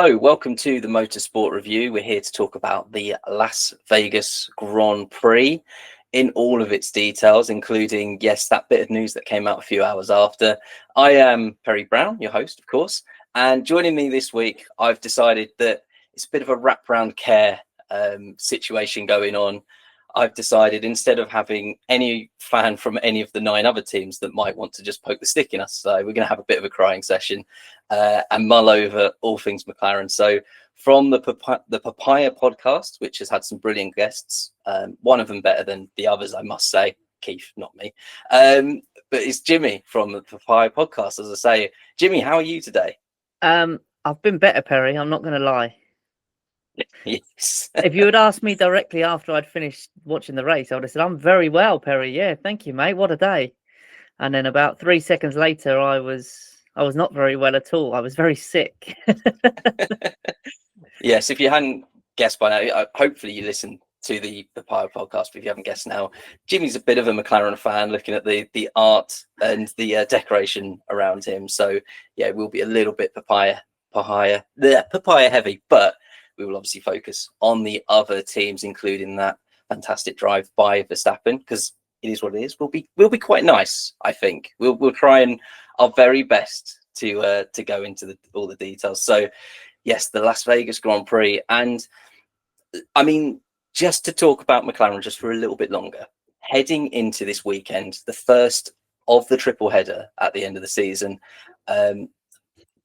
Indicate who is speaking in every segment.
Speaker 1: Hello, welcome to the Motorsport Review. We're here to talk about the Las Vegas Grand Prix in all of its details, including, yes, that bit of news that came out a few hours after. I am Perry Brown, your host, of course, and joining me this week, I've decided that it's a bit of a wraparound care situation going on. I've decided instead of having any fan from any of the 9 other teams that might want to just poke the stick in us, so we're going to have a bit of a crying session and mull over all things McLaren. So from the Papaya Podcast, which has had some brilliant guests, one of them better than the others, I must say, Keith, not me, but it's Jimmy from the Papaya Podcast. As I say, Jimmy, how are you today?
Speaker 2: I've been better, Perry. I'm not going to lie.
Speaker 1: Yes.
Speaker 2: If you had asked me directly after I'd finished watching the race, I would have said, I'm very well, Perry. Yeah, thank you, mate. What a day. And then about 3 seconds later, I was not very well at all. I was very sick.
Speaker 1: Yes, if you hadn't guessed by now, hopefully you listened to the Papaya Podcast, but if you haven't guessed now, Jimmy's a bit of a McLaren fan, looking at the art and the decoration around him. So yeah, it will be a little bit papaya heavy, but we will obviously focus on the other teams, including that fantastic drive by Verstappen, because it is what it is. We'll be quite nice, I think. We'll try and our very best to go into all the details. So yes, the Las Vegas Grand Prix, and I mean, just to talk about McLaren just for a little bit longer, heading into this weekend, the first of the triple header at the end of the season.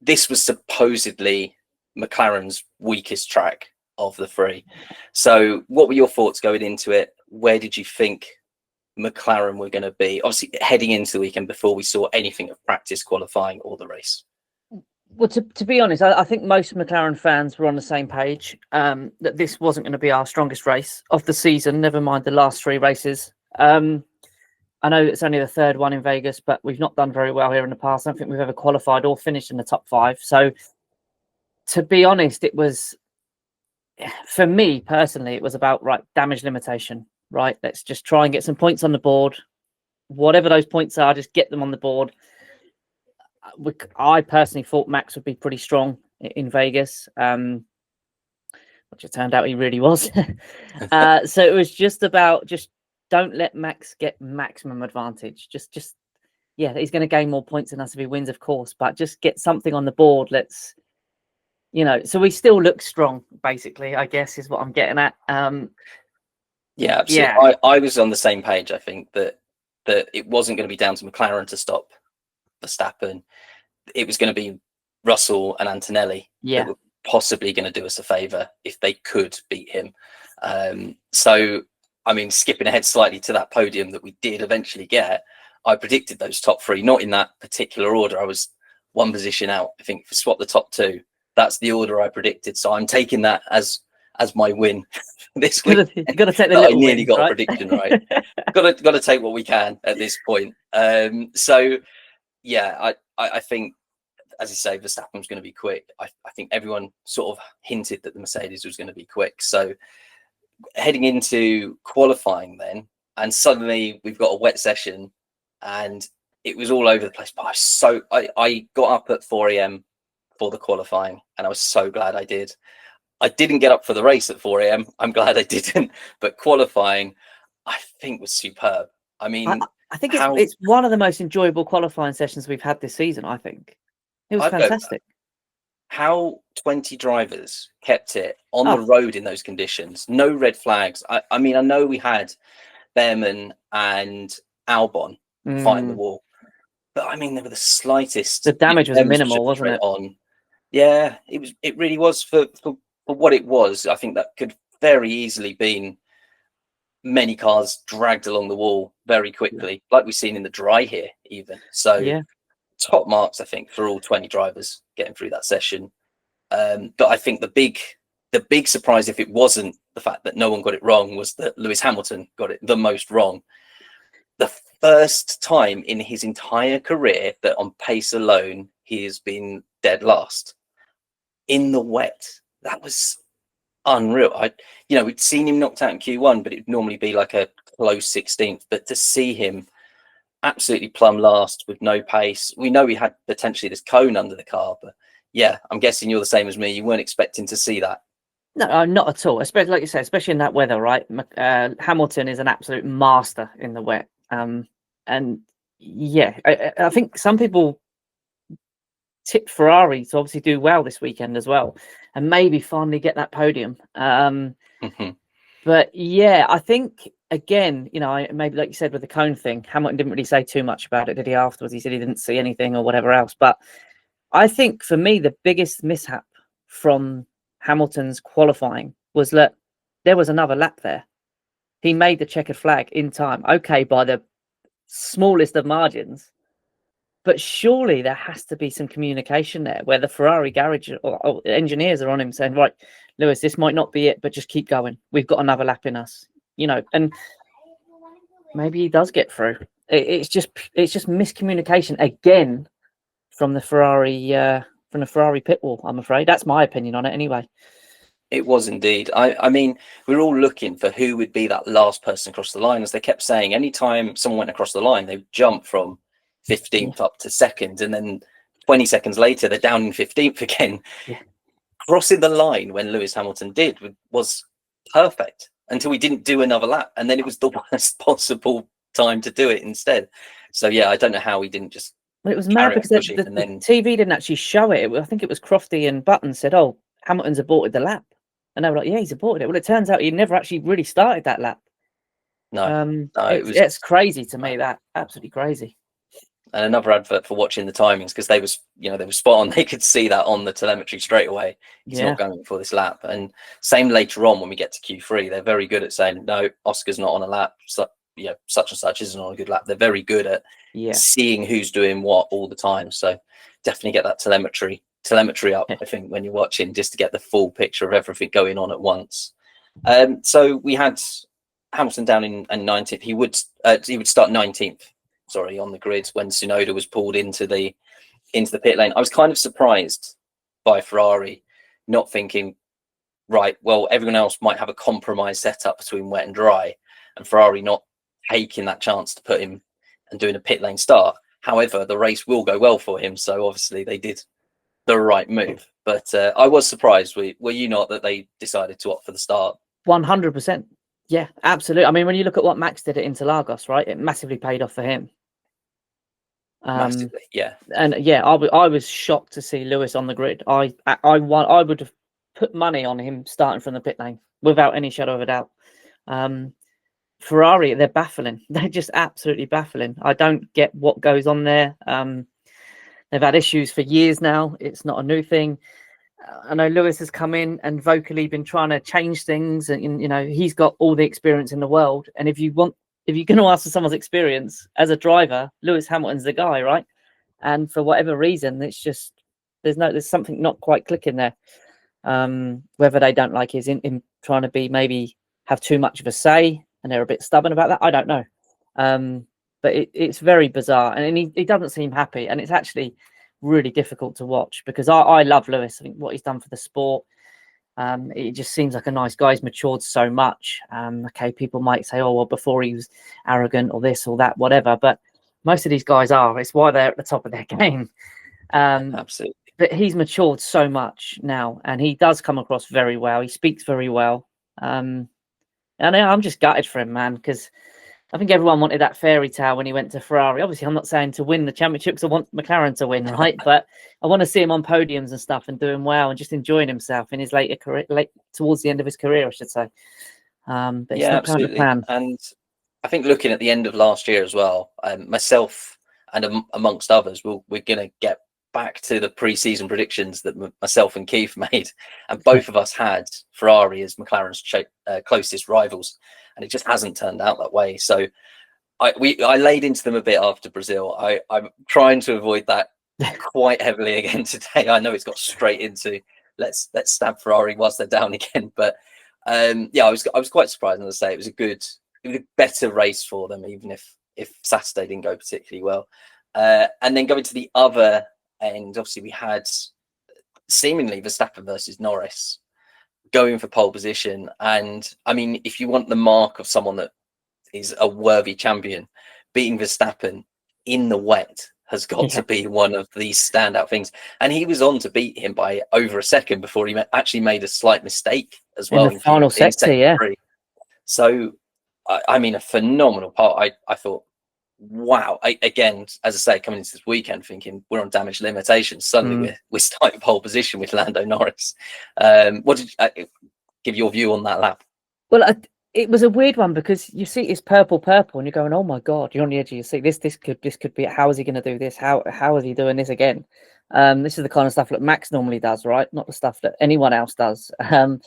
Speaker 1: This was supposedly McLaren's weakest track of the 3. So what were your thoughts going into it? Where did you think McLaren were going to be, obviously heading into the weekend, before we saw anything of practice, qualifying, or the race?
Speaker 2: Well, to be honest, I think most McLaren fans were on the same page, that this wasn't going to be our strongest race of the season, never mind the last 3 races. I know it's only the 3rd one in Vegas, but we've not done very well here in the past. I don't think we've ever qualified or finished in the top 5. So to be honest, it was, for me personally, it was about, right, damage limitation, right? Let's just try and get some points on the board. Whatever those points are, just get them on the board. I personally thought Max would be pretty strong in Vegas, which it turned out he really was. So it was just about, just don't let Max get maximum advantage. Just yeah, he's going to gain more points than us if he wins, of course, but just get something on the board. Let's, so we still look strong, basically, I guess, is what I'm getting at.
Speaker 1: Yeah, absolutely. Yeah. I was on the same page. I think that it wasn't going to be down to McLaren to stop Verstappen. It was going to be Russell and Antonelli that were possibly going to do us a favour if they could beat him. So, I mean, skipping ahead slightly to that podium that we did eventually get, I predicted those top 3, not in that particular order. I was 1 position out. I think if we swap the top 2, that's the order I predicted. So I'm taking that as my win this week.
Speaker 2: You got to take the little
Speaker 1: I nearly
Speaker 2: wins,
Speaker 1: got
Speaker 2: right?
Speaker 1: a prediction right. got to take what we can at this point. So yeah, I think, as you say, Verstappen was going to be quick. I think everyone sort of hinted that the Mercedes was going to be quick. So heading into qualifying then, and suddenly we've got a wet session, and it was all over the place. But I got up at 4 a.m. for the qualifying, and I was so glad I did. I didn't get up for the race at 4 a.m. I'm glad I didn't, but qualifying, I think, was superb. I mean,
Speaker 2: I think it's one of the most enjoyable qualifying sessions we've had this season. I think it was fantastic.
Speaker 1: How 20 drivers kept it on the road in those conditions, no red flags. I mean, I know we had Behrman and Albon fighting the wall, but I mean, there were the slightest.
Speaker 2: The damage was minimal, wasn't it?
Speaker 1: Yeah, it really was for what it was. I think that could very easily been many cars dragged along the wall very quickly, like we've seen in the dry here even. So top marks, I think, for all 20 drivers getting through that session. But I think the big surprise, if it wasn't the fact that no one got it wrong, was that Lewis Hamilton got it the most wrong. The first time in his entire career that on pace alone he has been dead last in the wet. That was unreal. We'd seen him knocked out in Q1, but it'd normally be like a close 16th. But to see him absolutely plumb last with no pace, we know he had potentially this cone under the car, but yeah, I'm guessing you're the same as me. You weren't expecting to see that.
Speaker 2: No, not at all. Especially, like you said, especially in that weather, right? Hamilton is an absolute master in the wet. And yeah, I think some people tip Ferrari to obviously do well this weekend as well, and maybe finally get that podium. But yeah, I think again, maybe like you said with the cone thing, Hamilton didn't really say too much about it, did he? Afterwards, he said he didn't see anything or whatever else. But I think for me, the biggest mishap from Hamilton's qualifying was that there was another lap there. He made the checkered flag in time, okay, by the smallest of margins. But surely there has to be some communication there where the Ferrari garage or engineers are on him saying, right, Lewis, this might not be it, but just keep going. We've got another lap in us, and maybe he does get through. It's just miscommunication again from the Ferrari pit wall, I'm afraid. That's my opinion on it anyway.
Speaker 1: It was indeed. I mean, we were all looking for who would be that last person across the line, as they kept saying, anytime someone went across the line, they would jump from 15th up to second, and then 20 seconds later, they're down in 15th again.
Speaker 2: Yeah.
Speaker 1: Crossing the line when Lewis Hamilton did was perfect until we didn't do another lap, and then it was the worst possible time to do it instead. So yeah, I don't know how he didn't just.
Speaker 2: Well, it was mad because the TV didn't actually show it. I think it was Crofty and Button said, "Oh, Hamilton's aborted the lap," and they were like, "Yeah, he's aborted it." Well, it turns out he never actually really started that lap.
Speaker 1: No,
Speaker 2: it's crazy to me. That absolutely crazy.
Speaker 1: And another advert for watching the timings, because they were spot on. They could see that on the telemetry straight away. He's not going for this lap. And same later on when we get to Q3, they're very good at saying, no, Oscar's not on a lap. So, such and such isn't on a good lap. They're very good at seeing who's doing what all the time. So definitely get that telemetry up, I think, when you're watching, just to get the full picture of everything going on at once. So we had Hamilton down in 19th. He would start 19th. On the grid when Tsunoda was pulled into the pit lane. I was kind of surprised by Ferrari not thinking, right, well, everyone else might have a compromise setup between wet and dry, and Ferrari not taking that chance to put him and doing a pit lane start. However, the race will go well for him, so obviously they did the right move. But I was surprised. Were you not, that they decided to opt for the start?
Speaker 2: 100%. Yeah, absolutely. I mean, when you look at what Max did at Interlagos, right, it massively paid off for him.
Speaker 1: Massively, yeah.
Speaker 2: And yeah, I was shocked to see Lewis on the grid. I would have put money on him starting from the pit lane without any shadow of a doubt. Ferrari, they're baffling. They're just absolutely baffling. I don't get what goes on there. They've had issues for years now. It's not a new thing. I know Lewis has come in and vocally been trying to change things, and he's got all the experience in the world. And if you're going to ask for someone's experience as a driver, Lewis Hamilton's the guy, right? And for whatever reason, it's just there's something not quite clicking there. Whether they don't like his in trying to be, maybe have too much of a say, and they're a bit stubborn about that, I don't know. But it's very bizarre, and he doesn't seem happy, and it's actually really difficult to watch, because I love Lewis. I think what he's done for the sport, it just seems like a nice guy. He's matured so much. Okay, people might say, oh, well, before he was arrogant or this or that, whatever, but most of these guys are. It's why they're at the top of their game.
Speaker 1: Absolutely.
Speaker 2: But he's matured so much now, and he does come across very well. He speaks very well. And I'm just gutted for him, man, because I think everyone wanted that fairy tale when he went to Ferrari. Obviously, I'm not saying to win the championship, because I want McLaren to win, right? But I want to see him on podiums and stuff and doing well and just enjoying himself in his later career, towards the end of his career, I should say. But it's not kind of the plan.
Speaker 1: And I think looking at the end of last year as well, myself and amongst others, we're going to get back to the pre-season predictions that myself and Keith made, and both of us had Ferrari as McLaren's closest rivals, and it just hasn't turned out that way. So I laid into them a bit after Brazil. I'm trying to avoid that quite heavily again today. I know it's got straight into let's stab Ferrari whilst they're down again, but I was quite surprised. As I say, it was a better race for them, even if Saturday didn't go particularly well. And then going to the other end, obviously we had seemingly Verstappen versus Norris going for pole position. And I mean, if you want the mark of someone that is a worthy champion, beating Verstappen in the wet has got to be one of these standout things. And he was on to beat him by over a second before he actually made a slight mistake as well
Speaker 2: in the final sector. Yeah.
Speaker 1: So, I mean, a phenomenal part. I thought, wow. Again, as I say, coming into this weekend thinking we're on damage limitations, suddenly we're starting pole position with Lando Norris. What did you give your view on that lap?
Speaker 2: Well, it was a weird one because you see it's purple, and you're going, "Oh my god!" You're on the edge of your seat. This could be. How is he going to do this? How is he doing this again? This is the kind of stuff that Max normally does, right? Not the stuff that anyone else does, and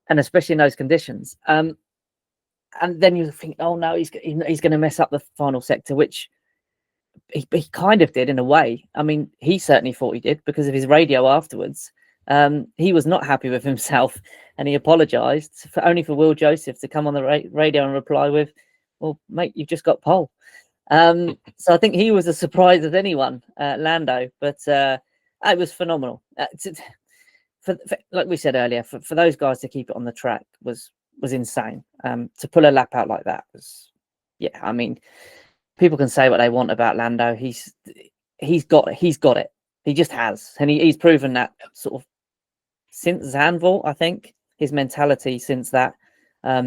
Speaker 2: especially in those conditions. And then you think, "Oh no, he's going to mess up the final sector," which he kind of did in a way. I mean, he certainly thought he did because of his radio afterwards. He was not happy with himself, and he apologised only for Will Joseph to come on the radio and reply with, "Well, mate, you've just got pole." So I think he was as surprised as anyone, Lando. But it was phenomenal. For like we said earlier, for those guys to keep it on the track was insane. To pull a lap out like that was, yeah. I mean, people can say what they want about Lando. He's got it. He just has, and he's proven that sort of since Zandvoort. I think his mentality since that,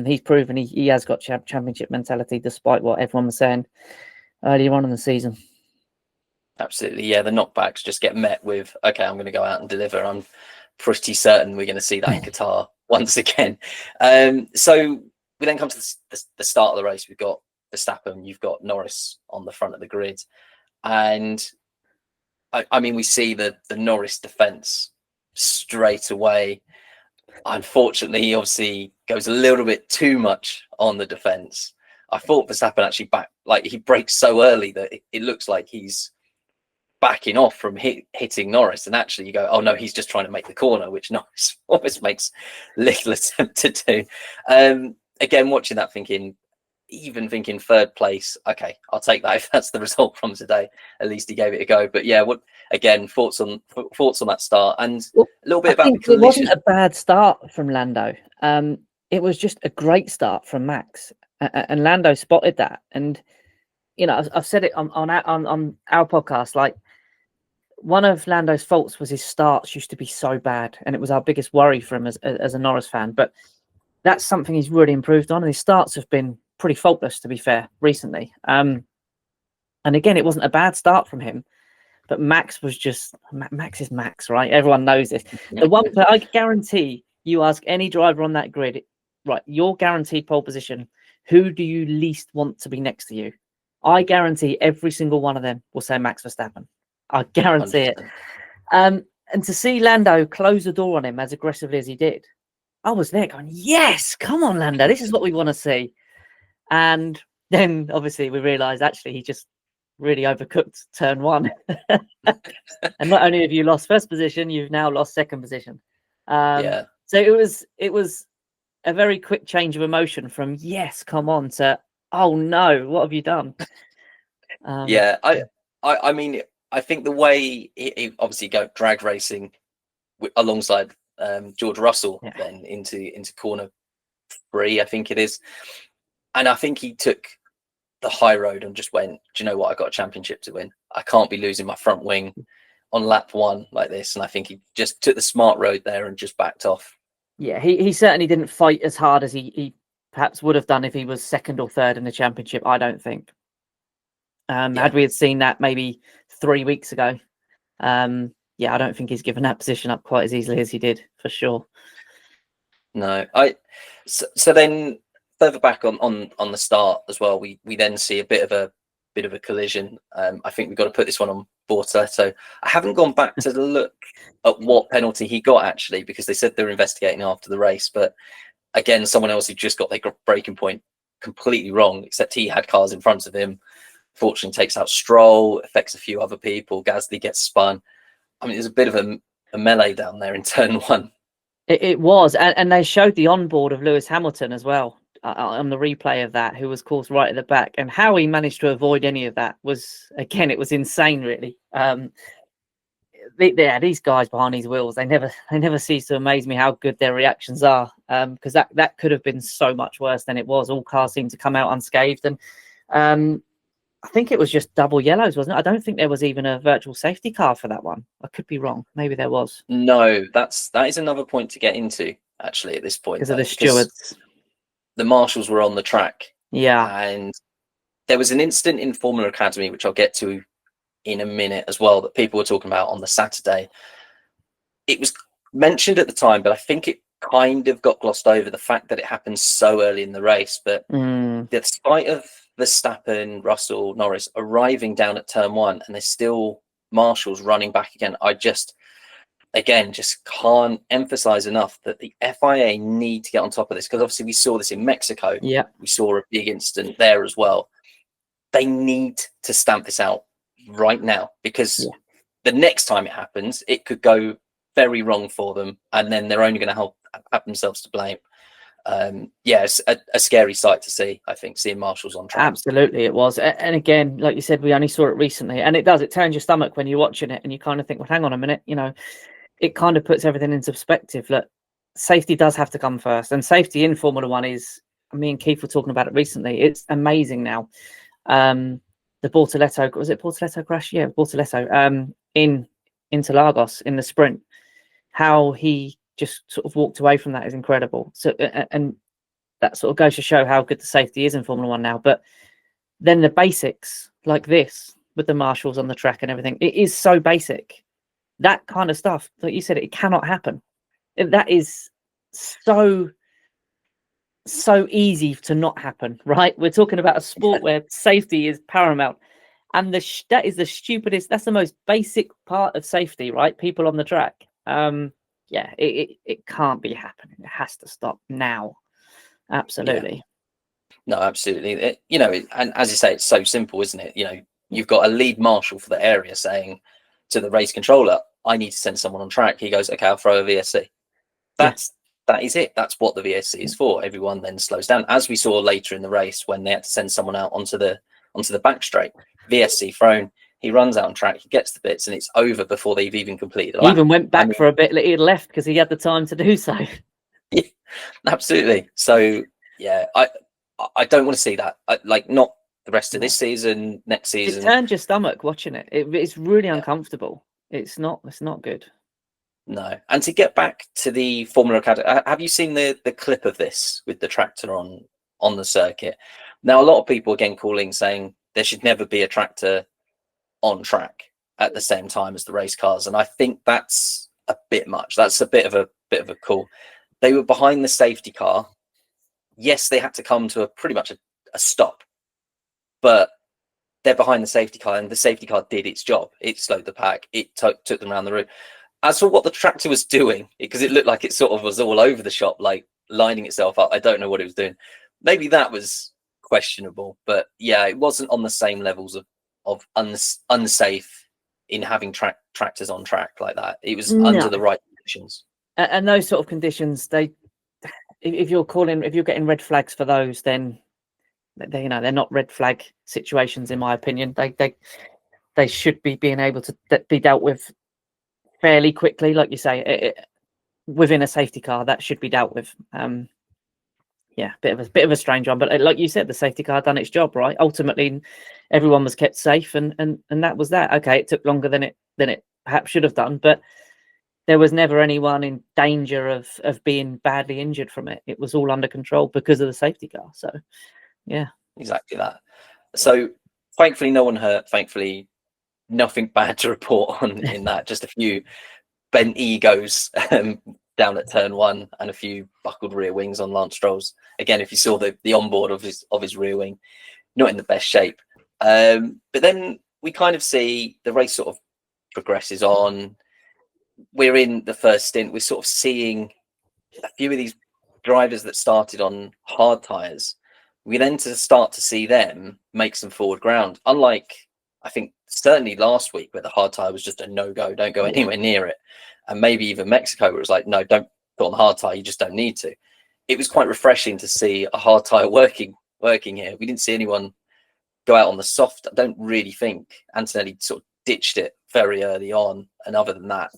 Speaker 2: he's proven he has got championship mentality, despite what everyone was saying earlier on in the season.
Speaker 1: Absolutely, yeah. The knockbacks just get met with, okay, I'm going to go out and deliver. I'm pretty certain we're going to see that in Qatar once again. So we then come to the start of the race. We've got Verstappen, you've got Norris on the front of the grid, and I mean, we see the Norris defense straight away. Unfortunately, he obviously goes a little bit too much on the defense. I thought Verstappen actually he breaks so early that it looks like he's backing off from hitting Norris, and actually you go, oh no, he's just trying to make the corner, which Norris almost makes little attempt to do. Again, watching that, thinking third place, okay, I'll take that if that's the result from today. At least he gave it a go. But yeah, thoughts on that start, and a little bit about the collision.
Speaker 2: It wasn't a bad start from Lando. It was just a great start from Max, and Lando spotted that. And you know, I've said it on our podcast, like, one of Lando's faults was his starts used to be so bad, and it was our biggest worry for him as a Norris fan. But that's something he's really improved on, and his starts have been pretty faultless, to be fair, recently. And again, it wasn't a bad start from him, but Max was just Max is Max, right? Everyone knows this. The one I guarantee you ask any driver on that grid, right? You're guaranteed pole position. Who do you least want to be next to you? I guarantee every single one of them will say Max Verstappen. I guarantee 100%. It. And to see Lando close the door on him as aggressively as he did, I was there going, yes, come on, Lando, this is what we want to see. And then obviously we realised actually he just really overcooked turn one. And not only have you lost first position, you've now lost second position. So it was a very quick change of emotion from yes, come on, to oh no, what have you done?
Speaker 1: I mean, I think the way he obviously go drag racing alongside George Russell then into corner 3, I think it is. And I think he took the high road and just went, do you know what? I got a championship to win. I can't be losing my front wing on lap 1 like this. And I think he just took the smart road there and just backed off.
Speaker 2: Yeah, he certainly didn't fight as hard as he perhaps would have done if he was second or third in the championship, I don't think. Had we seen that maybe 3 weeks ago, I don't think he's given that position up quite as easily as he did, for sure.
Speaker 1: No, so then further back on the start as well, we then see a bit of a collision. I think we've got to put this one on Bortoleto. I haven't gone back to look at what penalty he got actually, because they said they were investigating after the race. But again, someone else who just got their breaking point completely wrong, except he had cars in front of him. Fortunately, takes out Stroll, affects a few other people. Gasly gets spun. I mean, there's a bit of a melee down there in turn 1.
Speaker 2: It was, and they showed the onboard of Lewis Hamilton as well on the replay of that, who was, of course, right at the back, and how he managed to avoid any of that was, again, it was insane, really. These guys behind these wheels, they never cease to amaze me how good their reactions are, because that could have been so much worse than it was. All cars seemed to come out unscathed, and I think it was just double yellows, wasn't it? I don't think there was even a virtual safety car for that one. I could be wrong. Maybe there was.
Speaker 1: No, that is another point to get into actually at this point,
Speaker 2: Because of
Speaker 1: though,
Speaker 2: the stewards.
Speaker 1: the marshals were on the track,
Speaker 2: Yeah.
Speaker 1: and there was an incident in Formula Academy, which I'll get to in a minute as well, that people were talking about on the Saturday. It was mentioned at the time, but I think it kind of got glossed over, the fact that it happened so early in the race. But despite of Verstappen, Russell, Norris arriving down at turn one, and there's still marshals running back again, I just can't emphasize enough that the FIA need to get on top of this, because obviously we saw this in Mexico.
Speaker 2: Yeah,
Speaker 1: we saw a big incident there as well. They need to stamp this out right now, because the next time it happens, it could go very wrong for them, and then they're only going to have themselves to blame. It's a scary sight to see, I think, seeing marshals on track.
Speaker 2: Absolutely it was. And again, like you said, we only saw it recently, and it turns your stomach when you're watching it, and you kind of think, well, hang on a minute, it kind of puts everything into perspective. Look, safety does have to come first, and safety in Formula One is, me and Keith were talking about it recently, it's amazing now. The Bortoleto, was it Bortoleto crash? Yeah, Bortoleto, in Interlagos in the sprint, how he just sort of walked away from that is incredible. So, and that sort of goes to show how good the safety is in Formula One now. But then the basics like this, with the marshals on the track and everything, it is so basic. That kind of stuff, like you said, it cannot happen. That is so easy to not happen, right? We're talking about a sport where safety is paramount, and that is the stupidest. That's the most basic part of safety, right? People on the track. It can't be happening. It has to stop now. Absolutely.
Speaker 1: Yeah. No, absolutely. And as you say, it's so simple, isn't it? You've got a lead marshal for the area saying to the race controller, I need to send someone on track. He goes, okay, I'll throw a VSC. That is it. That's what the VSC is for. Everyone then slows down, as we saw later in the race when they had to send someone out onto the back straight. VSC thrown. He runs out on track. He gets the bits, and it's over before they've even completed the lap.
Speaker 2: He even went back for a bit. He had left because he had the time to do so.
Speaker 1: Yeah, absolutely. So I don't want to see that. Not the rest of this season, next season.
Speaker 2: It turned your stomach watching it. It's really uncomfortable. It's not good.
Speaker 1: No. And to get back to the Formula Academy, have you seen the clip of this with the tractor on the circuit? Now, a lot of people again calling, saying there should never be a tractor on track at the same time as the race cars, and I think that's a bit much. That's a bit of a call. They were behind the safety car. Yes, they had to come to pretty much a stop, but they're behind the safety car, and the safety car did its job. It slowed the pack. It took them around the route. As for what the tractor was doing, because it looked like it sort of was all over the shop, like lining itself up, I don't know what it was doing. Maybe that was questionable, but yeah, it wasn't on the same levels of unsafe in having tractors on track like that. It was under the right conditions.
Speaker 2: And those sort of conditions, if you're getting red flags for those, then they're not red flag situations, in my opinion. They should be being able to be dealt with fairly quickly, like you say, within a safety car. That should be dealt with. Bit of a strange one, but like you said, the safety car done its job, right? Ultimately, everyone was kept safe, and that was that. Okay, it took longer than it perhaps should have done, but there was never anyone in danger of being badly injured from it. It was all under control because of the safety car. So, yeah,
Speaker 1: exactly that. So, thankfully, no one hurt. Thankfully, nothing bad to report on in that. Just a few bent egos down at turn one, and a few buckled rear wings on Lance Stroll's. Again, if you saw the onboard of his rear wing, not in the best shape. But then we kind of see the race sort of progresses on. We're in the first stint. We're sort of seeing a few of these drivers that started on hard tyres. We then start to see them make some forward ground. Unlike, I think, certainly last week, where the hard tyre was just a no-go, don't go anywhere near it. And maybe even Mexico, where it was like, no, don't put on the hard tyre, you just don't need to. It was quite refreshing to see a hard tyre working here. We didn't see anyone go out on the soft. I don't really think Antonelli sort of ditched it very early on. And other than that,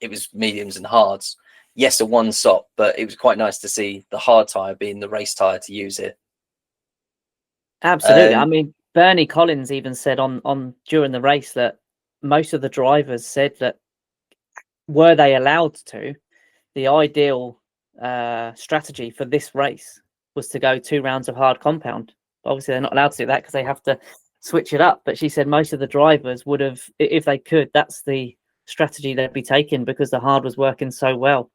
Speaker 1: it was mediums and hards. Yes, a one stop, but it was quite nice to see the hard tyre being the race tyre to use it.
Speaker 2: Absolutely. I mean, Bernie Collins even said on during the race that most of the drivers said that were they allowed to, the ideal strategy for this race was to go 2 rounds of hard compound. Obviously, they're not allowed to do that because they have to switch it up. But she said most of the drivers would have, if they could, that's the strategy they'd be taking because the hard was working so well.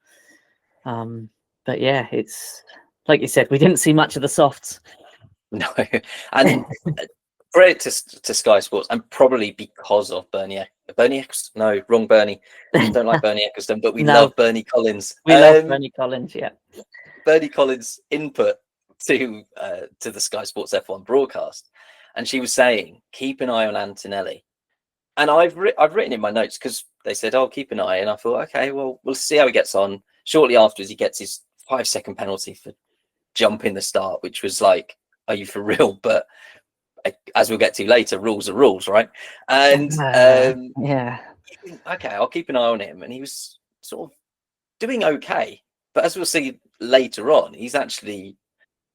Speaker 2: But yeah, it's like you said, we didn't see much of the softs.
Speaker 1: No, and credit to Sky Sports, and probably because of Bernie Ecclestone. No, wrong Bernie. Don't like Bernie Ecclestone, but we love Bernie Collins.
Speaker 2: We love Bernie Collins, yeah.
Speaker 1: Bernie Collins' input to the Sky Sports F1 broadcast, and she was saying, keep an eye on Antonelli. And I've written in my notes because they said, "Oh, keep an eye," and I thought, okay, well, we'll see how he gets on. Shortly afterwards, he gets his 5-second penalty for jumping the start, which was like, are you for real? But as we'll get to later, rules are rules, right? And
Speaker 2: yeah,
Speaker 1: okay, I'll keep an eye on him. And he was sort of doing okay, but as we'll see later on, he's actually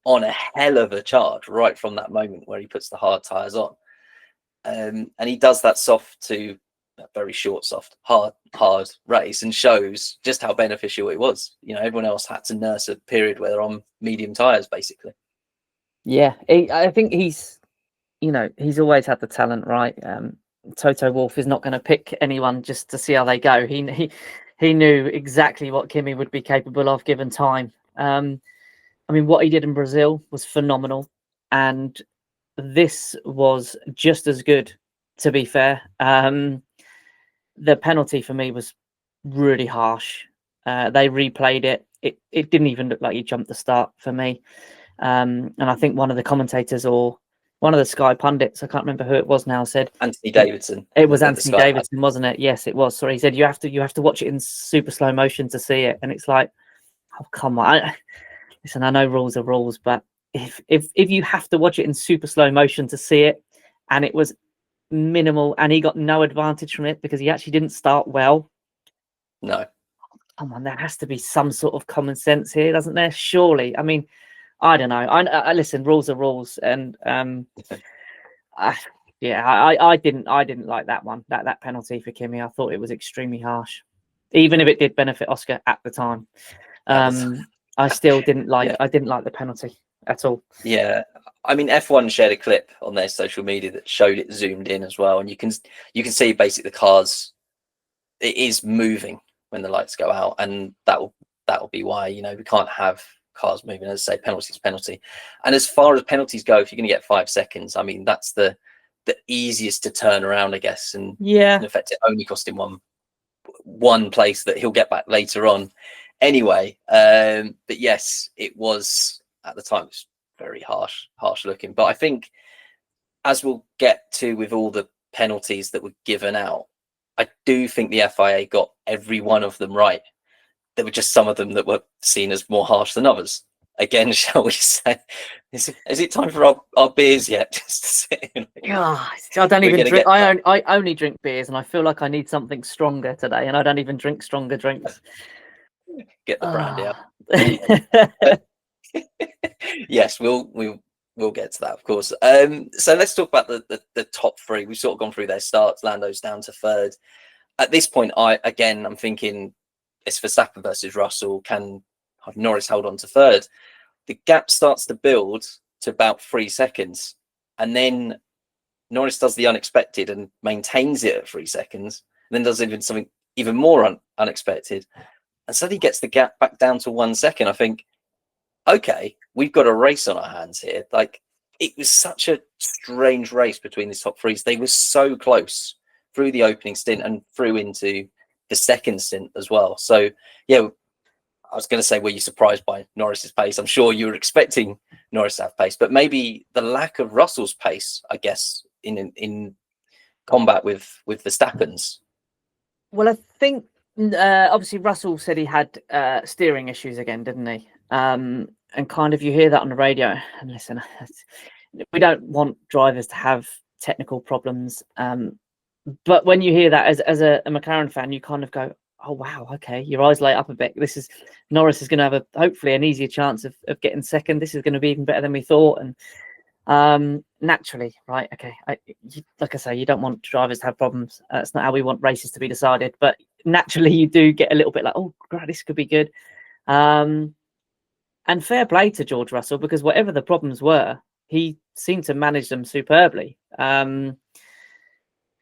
Speaker 1: on a hell of a charge right from that moment where he puts the hard tires on, and he does that soft to very short, soft, hard race, and shows just how beneficial it was. You know, everyone else had to nurse a period where they're on medium tires, basically.
Speaker 2: Yeah, I think he's always had the talent, right? Toto Wolff is not going to pick anyone just to see how they go. He knew exactly what Kimi would be capable of given time. I mean, what he did in Brazil was phenomenal, and this was just as good, to be fair. The penalty for me was really harsh. They replayed it. It didn't even look like he jumped the start for me. And I think one of the commentators or one of the Sky pundits, I can't remember who it was now, said
Speaker 1: Anthony Davidson.
Speaker 2: It was Anthony Davidson, wasn't it? Yes, it was. Sorry, he said you have to watch it in super slow motion to see it, and it's like, oh come on! Listen, I know rules are rules, but if you have to watch it in super slow motion to see it, and it was minimal, and he got no advantage from it because he actually didn't start well.
Speaker 1: No,
Speaker 2: come on, there has to be some sort of common sense here, doesn't there? Surely, I mean. I don't know. I listen. Rules are rules, and I didn't like that one. That penalty for Kimi. I thought it was extremely harsh, even if it did benefit Oscar at the time. I still didn't like. Yeah. I didn't like the penalty at all.
Speaker 1: Yeah, I mean, F1 shared a clip on their social media that showed it zoomed in as well, and you can see basically the cars. It is moving when the lights go out, and that will be why we can't have cars moving. As I say, penalty. And as far as penalties go, if you're going to get 5 seconds, I mean, that's the easiest to turn around, I guess. And in effect, it only cost him one place that he'll get back later on anyway. But yes, it was at the time, it was very harsh looking. But I think as we'll get to with all the penalties that were given out, I do think the FIA got every one of them right. There were just some of them that were seen as more harsh than others. Again, shall we say, is it time for our beers yet? Just to sit in,
Speaker 2: I don't even drink. I only drink beers, and I feel like I need something stronger today, and I don't even drink stronger drinks.
Speaker 1: Get the brandy out. Yes, we'll get to that, of course. So let's talk about the top three. We've sort of gone through their starts. Lando's down to third. At this point, I'm thinking it's Verstappen versus Russell. Can Norris hold on to third? The gap starts to build to about 3 seconds, and then Norris does the unexpected and maintains it at 3 seconds, and then does something even more unexpected, and suddenly gets the gap back down to 1 second. I think, okay, we've got a race on our hands here. Like, it was such a strange race between these top threes. They were so close through the opening stint and through into the second stint as well. So yeah, I was going to say, were you surprised by Norris's pace? I'm sure you were expecting Norris to have pace, but maybe the lack of Russell's pace, I guess, in combat with Verstappen's.
Speaker 2: Well, I think obviously Russell said he had steering issues again, didn't he? And kind of you hear that on the radio. And listen, we don't want drivers to have technical problems. But when you hear that as a McLaren fan, you kind of go, oh, wow, okay, your eyes light up a bit. Norris is going to have hopefully an easier chance of getting second. This is going to be even better than we thought. And Naturally, right? Okay, like I say, you don't want drivers to have problems. That's not how we want races to be decided. But naturally, you do get a little bit like, oh, God, this could be good. And fair play to George Russell, because whatever the problems were, he seemed to manage them superbly. And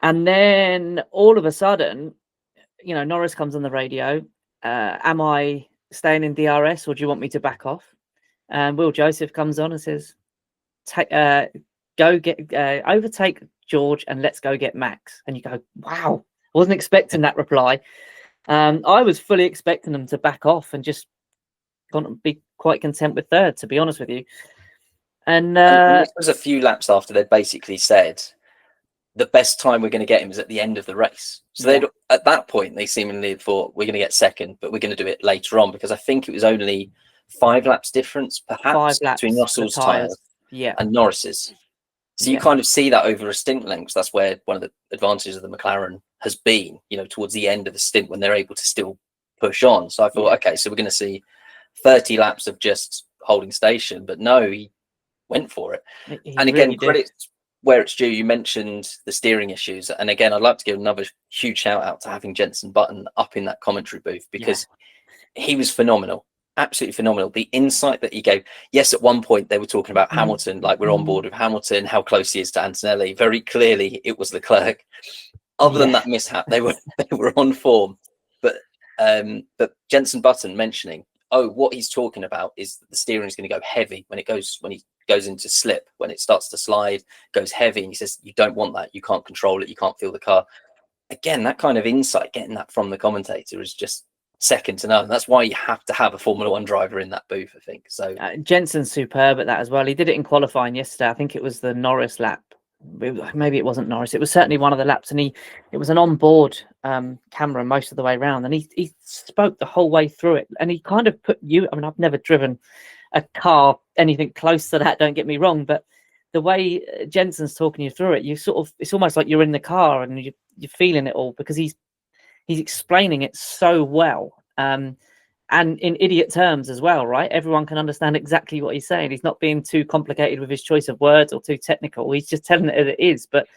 Speaker 2: then all of a sudden, Norris comes on the radio. Am I staying in DRS, or do you want me to back off? And Will Joseph comes on and says, go get overtake George and let's go get Max. And you go, wow, I wasn't expecting that reply. I was fully expecting them to back off and just be quite content with third, to be honest with you. And
Speaker 1: it was a few laps after they'd basically said the best time we're going to get him is at the end of the race. So at that point, they seemingly thought we're going to get second, but we're going to do it later on, because I think it was only 5 laps difference, perhaps, between Russell's tyres and Norris's. So you kind of see that over a stint length. That's where one of the advantages of the McLaren has been, towards the end of the stint when they're able to still push on. So I thought, okay, so we're going to see 30 laps of just holding station, but no, he went for it. And again, credit where it's due. You mentioned the steering issues, and again, I'd like to give another huge shout out to having Jenson Button up in that commentary booth, because he was phenomenal. Absolutely phenomenal. The insight that he gave. Yes, at one point they were talking about Hamilton, like we're on board with Hamilton, how close he is to Antonelli. Very clearly, it was Leclerc. Other than that mishap, they were on form. But Jenson Button mentioning, what he's talking about is that the steering is going to go heavy when he goes into slip, when it starts to slide, goes heavy, and he says you don't want that. You can't control it. You can't feel the car. Again, that kind of insight, getting that from the commentator, is just second to none. That's why you have to have a Formula One driver in that booth, I think. So
Speaker 2: Jensen's superb at that as well. He did it in qualifying yesterday. I think it was the Norris lap. Maybe it wasn't Norris. It was certainly one of the laps, and it was an onboard camera most of the way around, and he spoke the whole way through it, and he kind of put you. I mean, I've never driven a car anything close to that. Don't get me wrong, but the way Jensen's talking you through it, it's almost like you're in the car and you're feeling it all, because he's explaining it so well, and in idiot terms as well, right? Everyone can understand exactly what he's saying. He's not being too complicated with his choice of words or too technical. He's just telling it as it is, but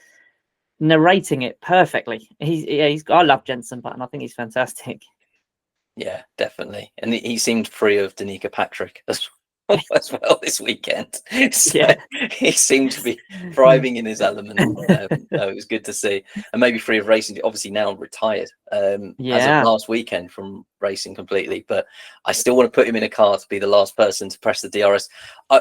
Speaker 2: narrating it perfectly. I love Jenson Button. I think he's fantastic.
Speaker 1: Yeah, definitely. And he seemed free of Danica Patrick as well this weekend. So he seemed to be thriving in his element. It was good to see. And maybe free of racing, obviously now retired as of last weekend from racing completely. But I still want to put him in a car to be the last person to press the DRS.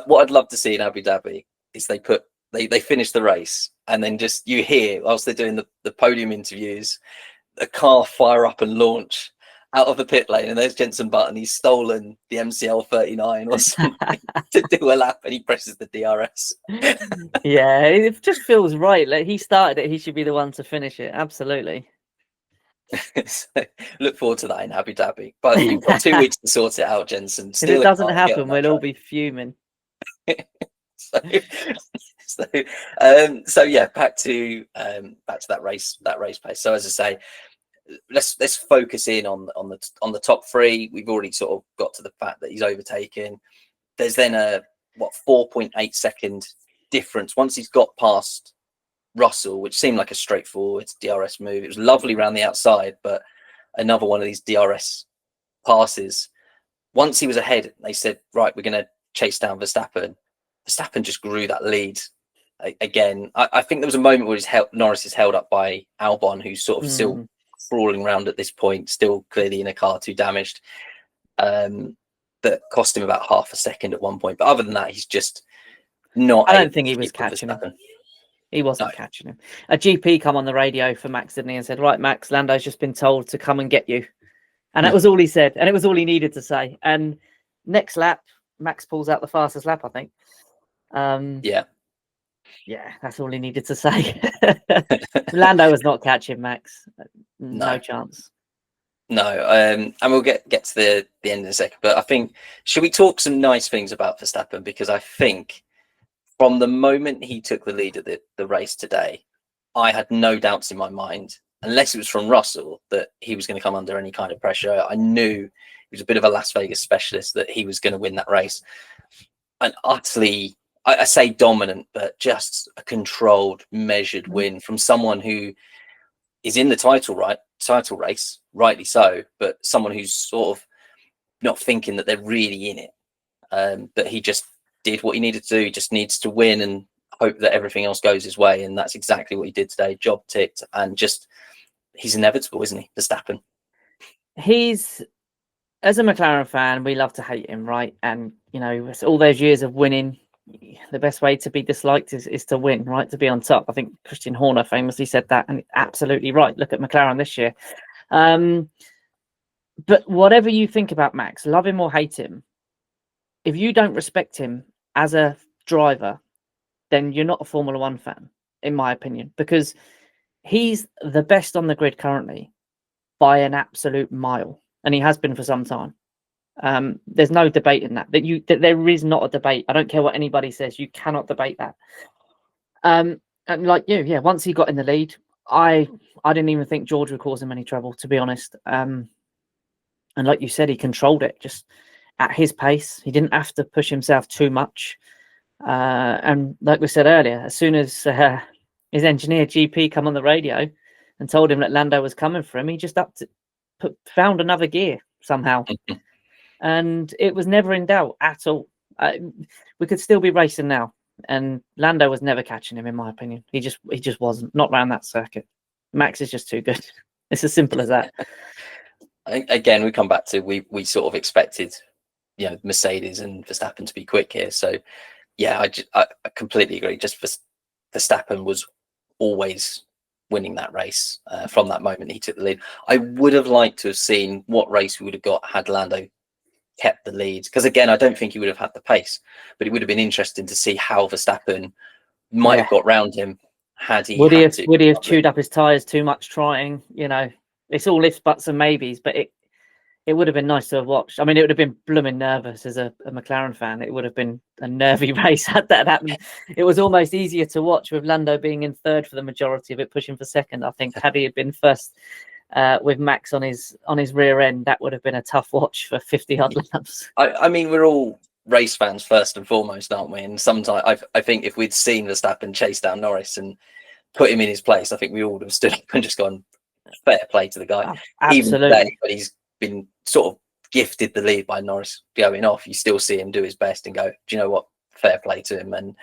Speaker 1: What I'd love to see in Abu Dhabi is they finish the race, and then just you hear, whilst they're doing the podium interviews, the car fire up and launch out of the pit lane, and there's Jenson Button. He's stolen the MCL 39 or something to do a lap, and he presses the DRS.
Speaker 2: Yeah, it just feels right. Like he started it, he should be the one to finish it. Absolutely.
Speaker 1: So, look forward to that in Abu Dhabi. But you've got 2 weeks to sort it out, Jenson.
Speaker 2: If it doesn't happen, we'll all be fuming.
Speaker 1: So yeah, back to that race pace. So as I say, let's focus in on the top 3. We've already sort of got to the fact that he's overtaken. There's then a 4.8 second difference once he's got past Russell, which seemed like a straightforward DRS move. It was lovely around the outside, but another one of these DRS passes. Once he was ahead, they said, right, we're going to chase down Verstappen. Verstappen just grew that lead again. I think there was a moment where Norris is held up by Albon, who's sort of still crawling around at this point, still clearly in a car, too damaged. That cost him about half a second at one point. But other than that, he's just not.
Speaker 2: I don't think he was catching him. He wasn't catching him. A GP come on the radio for Max, didn't he, and said, right, Max, Lando's just been told to come and get you. And that was all he said. And it was all he needed to say. And next lap, Max pulls out the fastest lap, I think. Yeah, that's all he needed to say. Lando was not catching Max. No chance.
Speaker 1: No, and we'll get to the end in a second. But I think, should we talk some nice things about Verstappen? Because I think from the moment he took the lead of the race today, I had no doubts in my mind, unless it was from Russell, that he was going to come under any kind of pressure. I knew he was a bit of a Las Vegas specialist, that he was going to win that race. An utterly I say dominant, but just a controlled, measured win from someone who is in the title race, rightly so, but someone who's sort of not thinking that they're really in it. But he just did what he needed to do. He just needs to win and hope that everything else goes his way, and that's exactly what he did today. Job ticked, and just he's inevitable, isn't he, Verstappen?
Speaker 2: He's, as a McLaren fan, we love to hate him, right? And you know, all those years of winning, the best way to be disliked is to win, right? To be on top. I think Christian Horner famously said that, and absolutely right. Look at McLaren this year. But whatever you think about Max, love him or hate him, if you don't respect him as a driver, then you're not a Formula One fan, in my opinion, because he's the best on the grid currently by an absolute mile, and he has been for some time. There's no debate in that. That there is not a debate. I don't care what anybody says. You cannot debate that. And like you, yeah. Once he got in the lead, I didn't even think George would cause him any trouble, to be honest. And like you said, he controlled it just at his pace. He didn't have to push himself too much. And like we said earlier, as soon as his engineer GP come on the radio and told him that Lando was coming for him, he just found another gear somehow. And it was never in doubt at all. We could still be racing now, and Lando was never catching him, in my opinion. He just wasn't, not around that circuit. Max is just too good. It's as simple as that.
Speaker 1: Again, we come back to we sort of expected, Mercedes and Verstappen to be quick here. So yeah, I completely agree. Just Verstappen was always winning that race from that moment he took the lead. I would have liked to have seen what race we would have got had Lando kept the lead, because again, I don't think he would have had the pace, but it would have been interesting to see how Verstappen might have got round him had he. Would he have
Speaker 2: chewed up his tyres too much trying? It's all ifs, buts, and maybes, but it would have been nice to have watched. I mean, it would have been blooming nervous as a McLaren fan. It would have been a nervy race had that happened. It was almost easier to watch with Lando being in third for the majority of it, pushing for second. I think had he had been first with Max on his rear end, that would have been a tough watch for 50 odd laps.
Speaker 1: I mean, we're all race fans first and foremost, aren't we? And sometimes I think if we'd seen Verstappen chase down Norris and put him in his place, I think we all would have stood up and just gone, fair play to the guy.
Speaker 2: Absolutely.
Speaker 1: Even today, when he's been sort of gifted the lead by Norris going off, you still see him do his best and go, do you know what? Fair play to him. And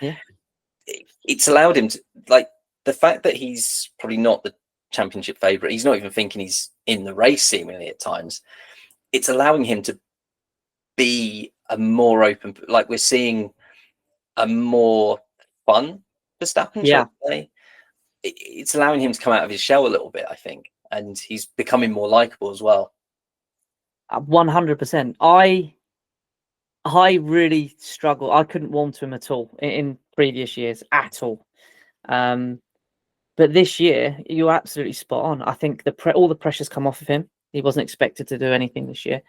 Speaker 1: it's allowed him to, like, the fact that he's probably not the championship favourite, he's not even thinking he's in the race seemingly at times. It's allowing him to be a more open, like we're seeing a more fun Verstappen.
Speaker 2: Yeah.
Speaker 1: It's allowing him to come out of his shell a little bit, I think. And he's becoming more likable as well.
Speaker 2: 100%. I really struggle. I couldn't warm to him at all in previous years at all. But this year, you're absolutely spot on. I think all the pressure's come off of him. He wasn't expected to do anything this year.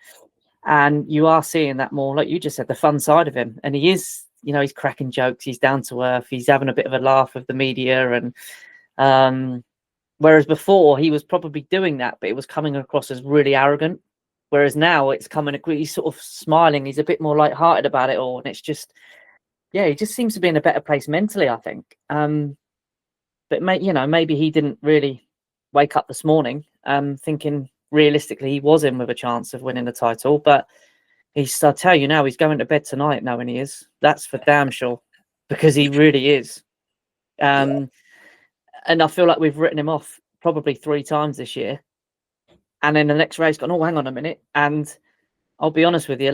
Speaker 2: And you are seeing that more, like you just said, the fun side of him. And he is, he's cracking jokes. He's down to earth. He's having a bit of a laugh with the media. And whereas before he was probably doing that, but it was coming across as really arrogant. Whereas now it's he's sort of smiling. He's a bit more lighthearted about it all. And it's just, he just seems to be in a better place mentally, I think. But maybe he didn't really wake up this morning thinking realistically he was in with a chance of winning the title. But I'll tell you now, he's going to bed tonight knowing he is. That's for damn sure, because he really is. And I feel like we've written him off probably 3 times this year. And then the next race gone, oh, hang on a minute. And I'll be honest with you,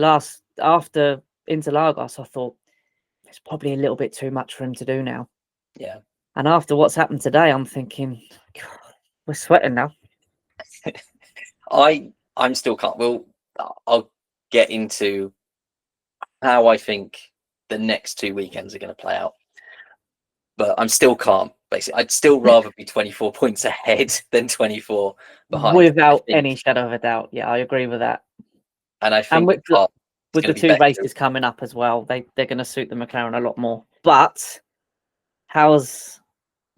Speaker 2: after Interlagos, I thought it's probably a little bit too much for him to do now.
Speaker 1: Yeah.
Speaker 2: And after what's happened today, I'm thinking, God, we're sweating now.
Speaker 1: I'm still can't. I'll get into how I think the next 2 weekends are going to play out. But I'm still calm, basically. I'd still rather be 24 points ahead than 24 behind.
Speaker 2: Without any shadow of a doubt. Yeah, I agree with that.
Speaker 1: And I think
Speaker 2: with the 2 races coming up as well, they're going to suit the McLaren a lot more. But how's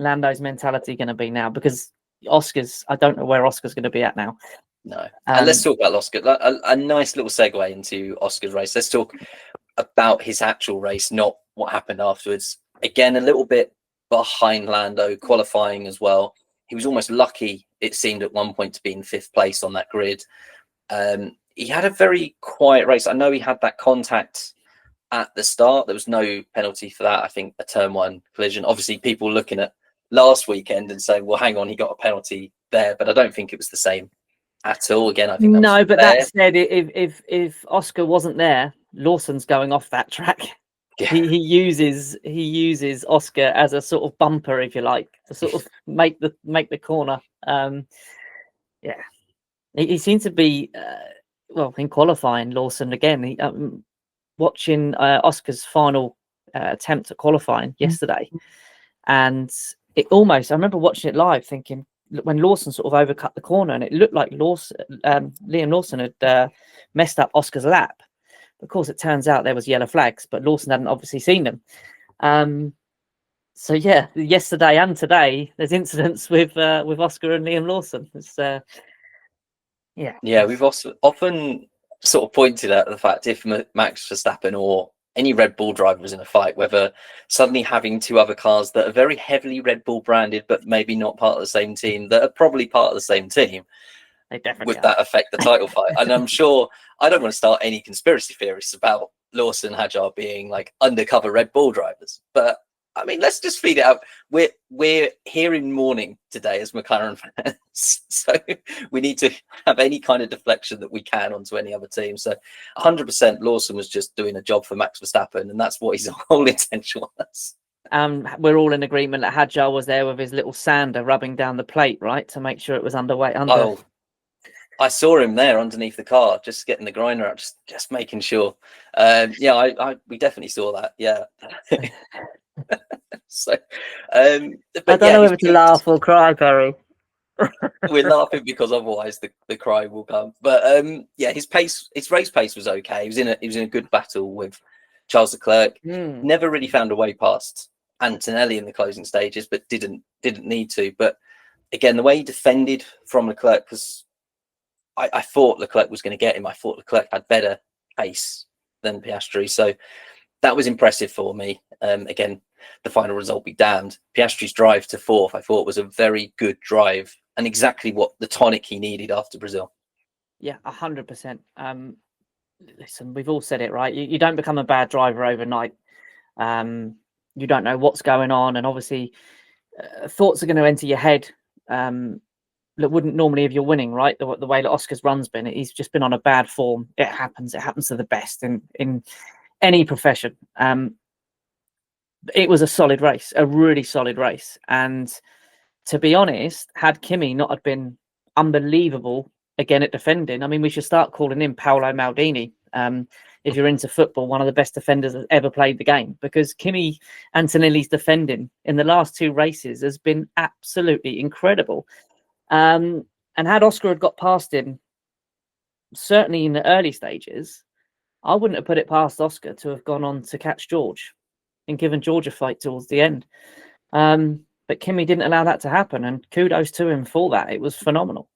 Speaker 2: Lando's mentality going to be now? Because I don't know where Oscar's going to be at now.
Speaker 1: No. And let's talk about Oscar. A nice little segue into Oscar's race. Let's talk about his actual race, not what happened afterwards. Again, a little bit behind Lando, qualifying as well. He was almost lucky, it seemed, at one point to be in 5th place on that grid. He had a very quiet race. I know he had that contact at the start. There was no penalty for that. I think a turn 1 collision. Obviously, people looking at last weekend and saying, well, hang on, he got a penalty there, but I don't think it was the same at all. Again, I think that
Speaker 2: no,
Speaker 1: was
Speaker 2: but
Speaker 1: fair.
Speaker 2: that said, if Oscar wasn't there, Lawson's going off that track.
Speaker 1: Yeah.
Speaker 2: He uses Oscar as a sort of bumper, if you like, to sort of make the corner. Yeah, he seemed to be well in qualifying. Lawson again. Watching Oscar's final attempt at qualifying yesterday, and it almost, I remember watching it live thinking, when Lawson sort of overcut the corner and it looked like Liam Lawson had messed up Oscar's lap. Of course, it turns out there was yellow flags, but Lawson hadn't obviously seen them. So yeah, yesterday and today there's incidents with Oscar and Liam Lawson. It's
Speaker 1: yeah, we've also often sort of pointed at the fact if Max Verstappen or any Red Bull driver was in a fight, whether suddenly having 2 other cars that are very heavily Red Bull branded, but maybe not part of the same team, that are probably part of the same team,
Speaker 2: they definitely
Speaker 1: would that affect the title fight? And I'm sure, I don't want to start any conspiracy theories about Lawson and Hadjar being like undercover Red Bull drivers, but I mean, let's just feed it out. We're here in mourning today as McLaren fans, so we need to have any kind of deflection that we can onto any other team. So 100% Lawson was just doing a job for Max Verstappen, and that's what his whole intention was.
Speaker 2: We're all in agreement that Hadjar was there with his little sander rubbing down the plate, right, to make sure it was underway.
Speaker 1: Oh, I saw him there underneath the car, just getting the grinder out, just making sure. Yeah, we definitely saw that. Yeah. So, I
Speaker 2: don't know whether to laugh or cry, Barry.
Speaker 1: We're laughing because otherwise the cry will come. But yeah, his race pace was okay. He was in a good battle with Charles Leclerc. Never really found a way past Antonelli in the closing stages, but didn't need to. But again, the way he defended from Leclerc, because I thought Leclerc was going to get him. I thought Leclerc had better pace than Piastri, so that was impressive for me. Again, the final result be damned. Piastri's drive to 4th, I thought, was a very good drive and exactly what the tonic he needed after Brazil.
Speaker 2: Yeah, 100%. Listen, we've all said it, right? You don't become a bad driver overnight. You don't know what's going on, and obviously thoughts are going to enter your head that wouldn't normally if you're winning, right? The way that Oscar's run's been, he's just been on a bad form. It happens to the best in any profession. It was a solid race, a really solid race. And to be honest, had Kimi not have been unbelievable again at defending, I mean, we should start calling him Paolo Maldini. If you're into football, one of the best defenders that's ever played the game, because Kimi Antonelli's defending in the last 2 races has been absolutely incredible. And had Oscar had got past him, certainly in the early stages, I wouldn't have put it past Oscar to have gone on to catch George and given George a fight towards the end. But Kimi didn't allow that to happen, and kudos to him for that. It was phenomenal.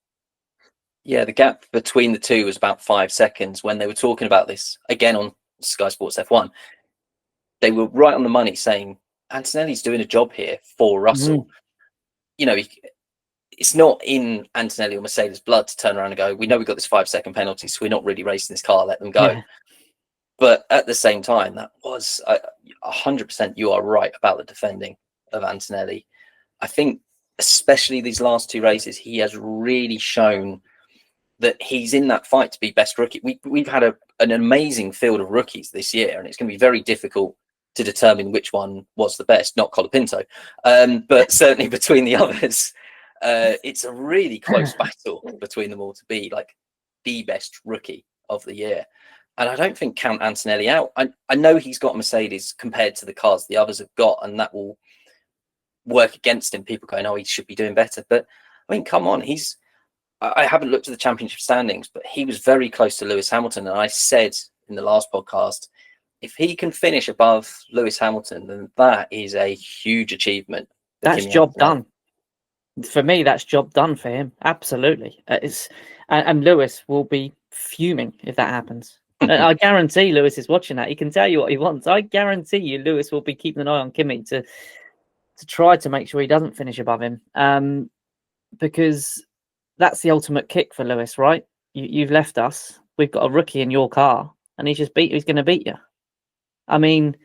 Speaker 1: Yeah, the gap between the two was about 5 seconds when they were talking about this again on Sky Sports F1. They were right on the money saying Antonelli's doing a job here for Russell. You know, it's not in Antonelli or Mercedes' blood to turn around and go, we know we've got this 5 second penalty, so we're not really racing this car, let them go. Yeah. But at the same time, that was 100%. You are right about the defending of Antonelli. I think, especially these last 2 races, he has really shown that he's in that fight to be best rookie. We've had an amazing field of rookies this year, and it's going to be very difficult to determine which one was the best. Not Colapinto, but certainly between the others, it's a really close battle between them all to be like the best rookie of the year. And I don't think count Antonelli out. I know he's got Mercedes compared to the cars the others have got, and that will work against him. People going, oh, he should be doing better. But I mean, come on, I haven't looked at the championship standings, but he was very close to Lewis Hamilton. And I said in the last podcast, if he can finish above Lewis Hamilton, then that is a huge achievement.
Speaker 2: That's job done. For me, that's job done for him. Absolutely. And Lewis will be fuming if that happens. I guarantee Lewis is watching that. He can tell you what he wants. I guarantee you Lewis will be keeping an eye on Kimi to try to make sure he doesn't finish above him. Because that's the ultimate kick for Lewis, right? You've left us. We've got a rookie in your car, and he's going to beat you. I mean,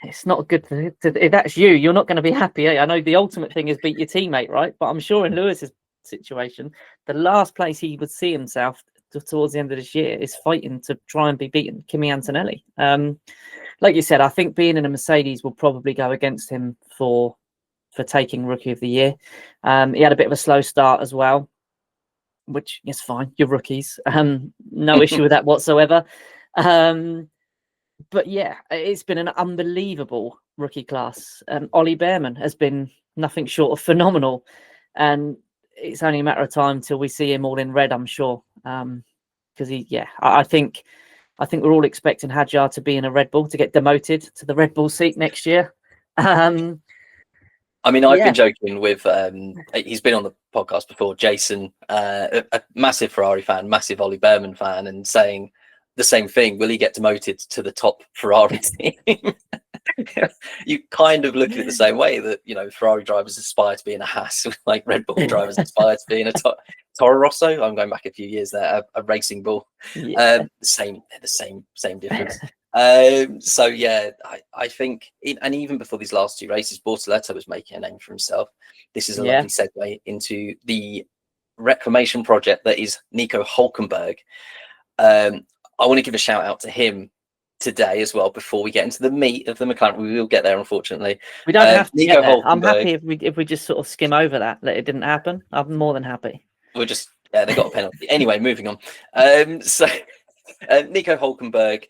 Speaker 2: it's not good if that's you. You're not going to be happy. I know the ultimate thing is beat your teammate, right? But I'm sure in Lewis's situation, the last place he would see himself towards the end of this year is fighting to try and be beaten Kimi Antonelli. Like you said, I think being in a Mercedes will probably go against him for taking Rookie of the Year. He had a bit of a slow start as well, which is fine. You're rookies. No issue with that whatsoever. But yeah, it's been an unbelievable rookie class. Ollie Behrman has been nothing short of phenomenal. And it's only a matter of time till we see him all in red, I'm sure. Because I think we're all expecting Hadjar to be in a Red Bull, to get demoted to the Red Bull seat next year.
Speaker 1: I mean, I've been joking with, he's been on the podcast before, Jason, a massive Ferrari fan, massive Ollie Behrman fan, and saying the same thing. Will he get demoted to the top Ferrari team? You kind of look at it the same way that, Ferrari drivers aspire to be in a Haas, like Red Bull drivers aspire to be in a Toro Rosso. I'm going back a few years there, a Racing Bull. The same difference. So yeah, I think, and even before these last two races, Bortoleto was making a name for himself. This is a lovely segue into the reclamation project that is Nico Hulkenberg. I want to give a shout out to him today as well before we get into the meat of the McLaren. We will get there, unfortunately.
Speaker 2: We don't have to get there. I'm happy if we just sort of skim over that it didn't happen. I'm more than happy.
Speaker 1: We'll just they got a penalty anyway. Moving on. So Nico Hulkenberg,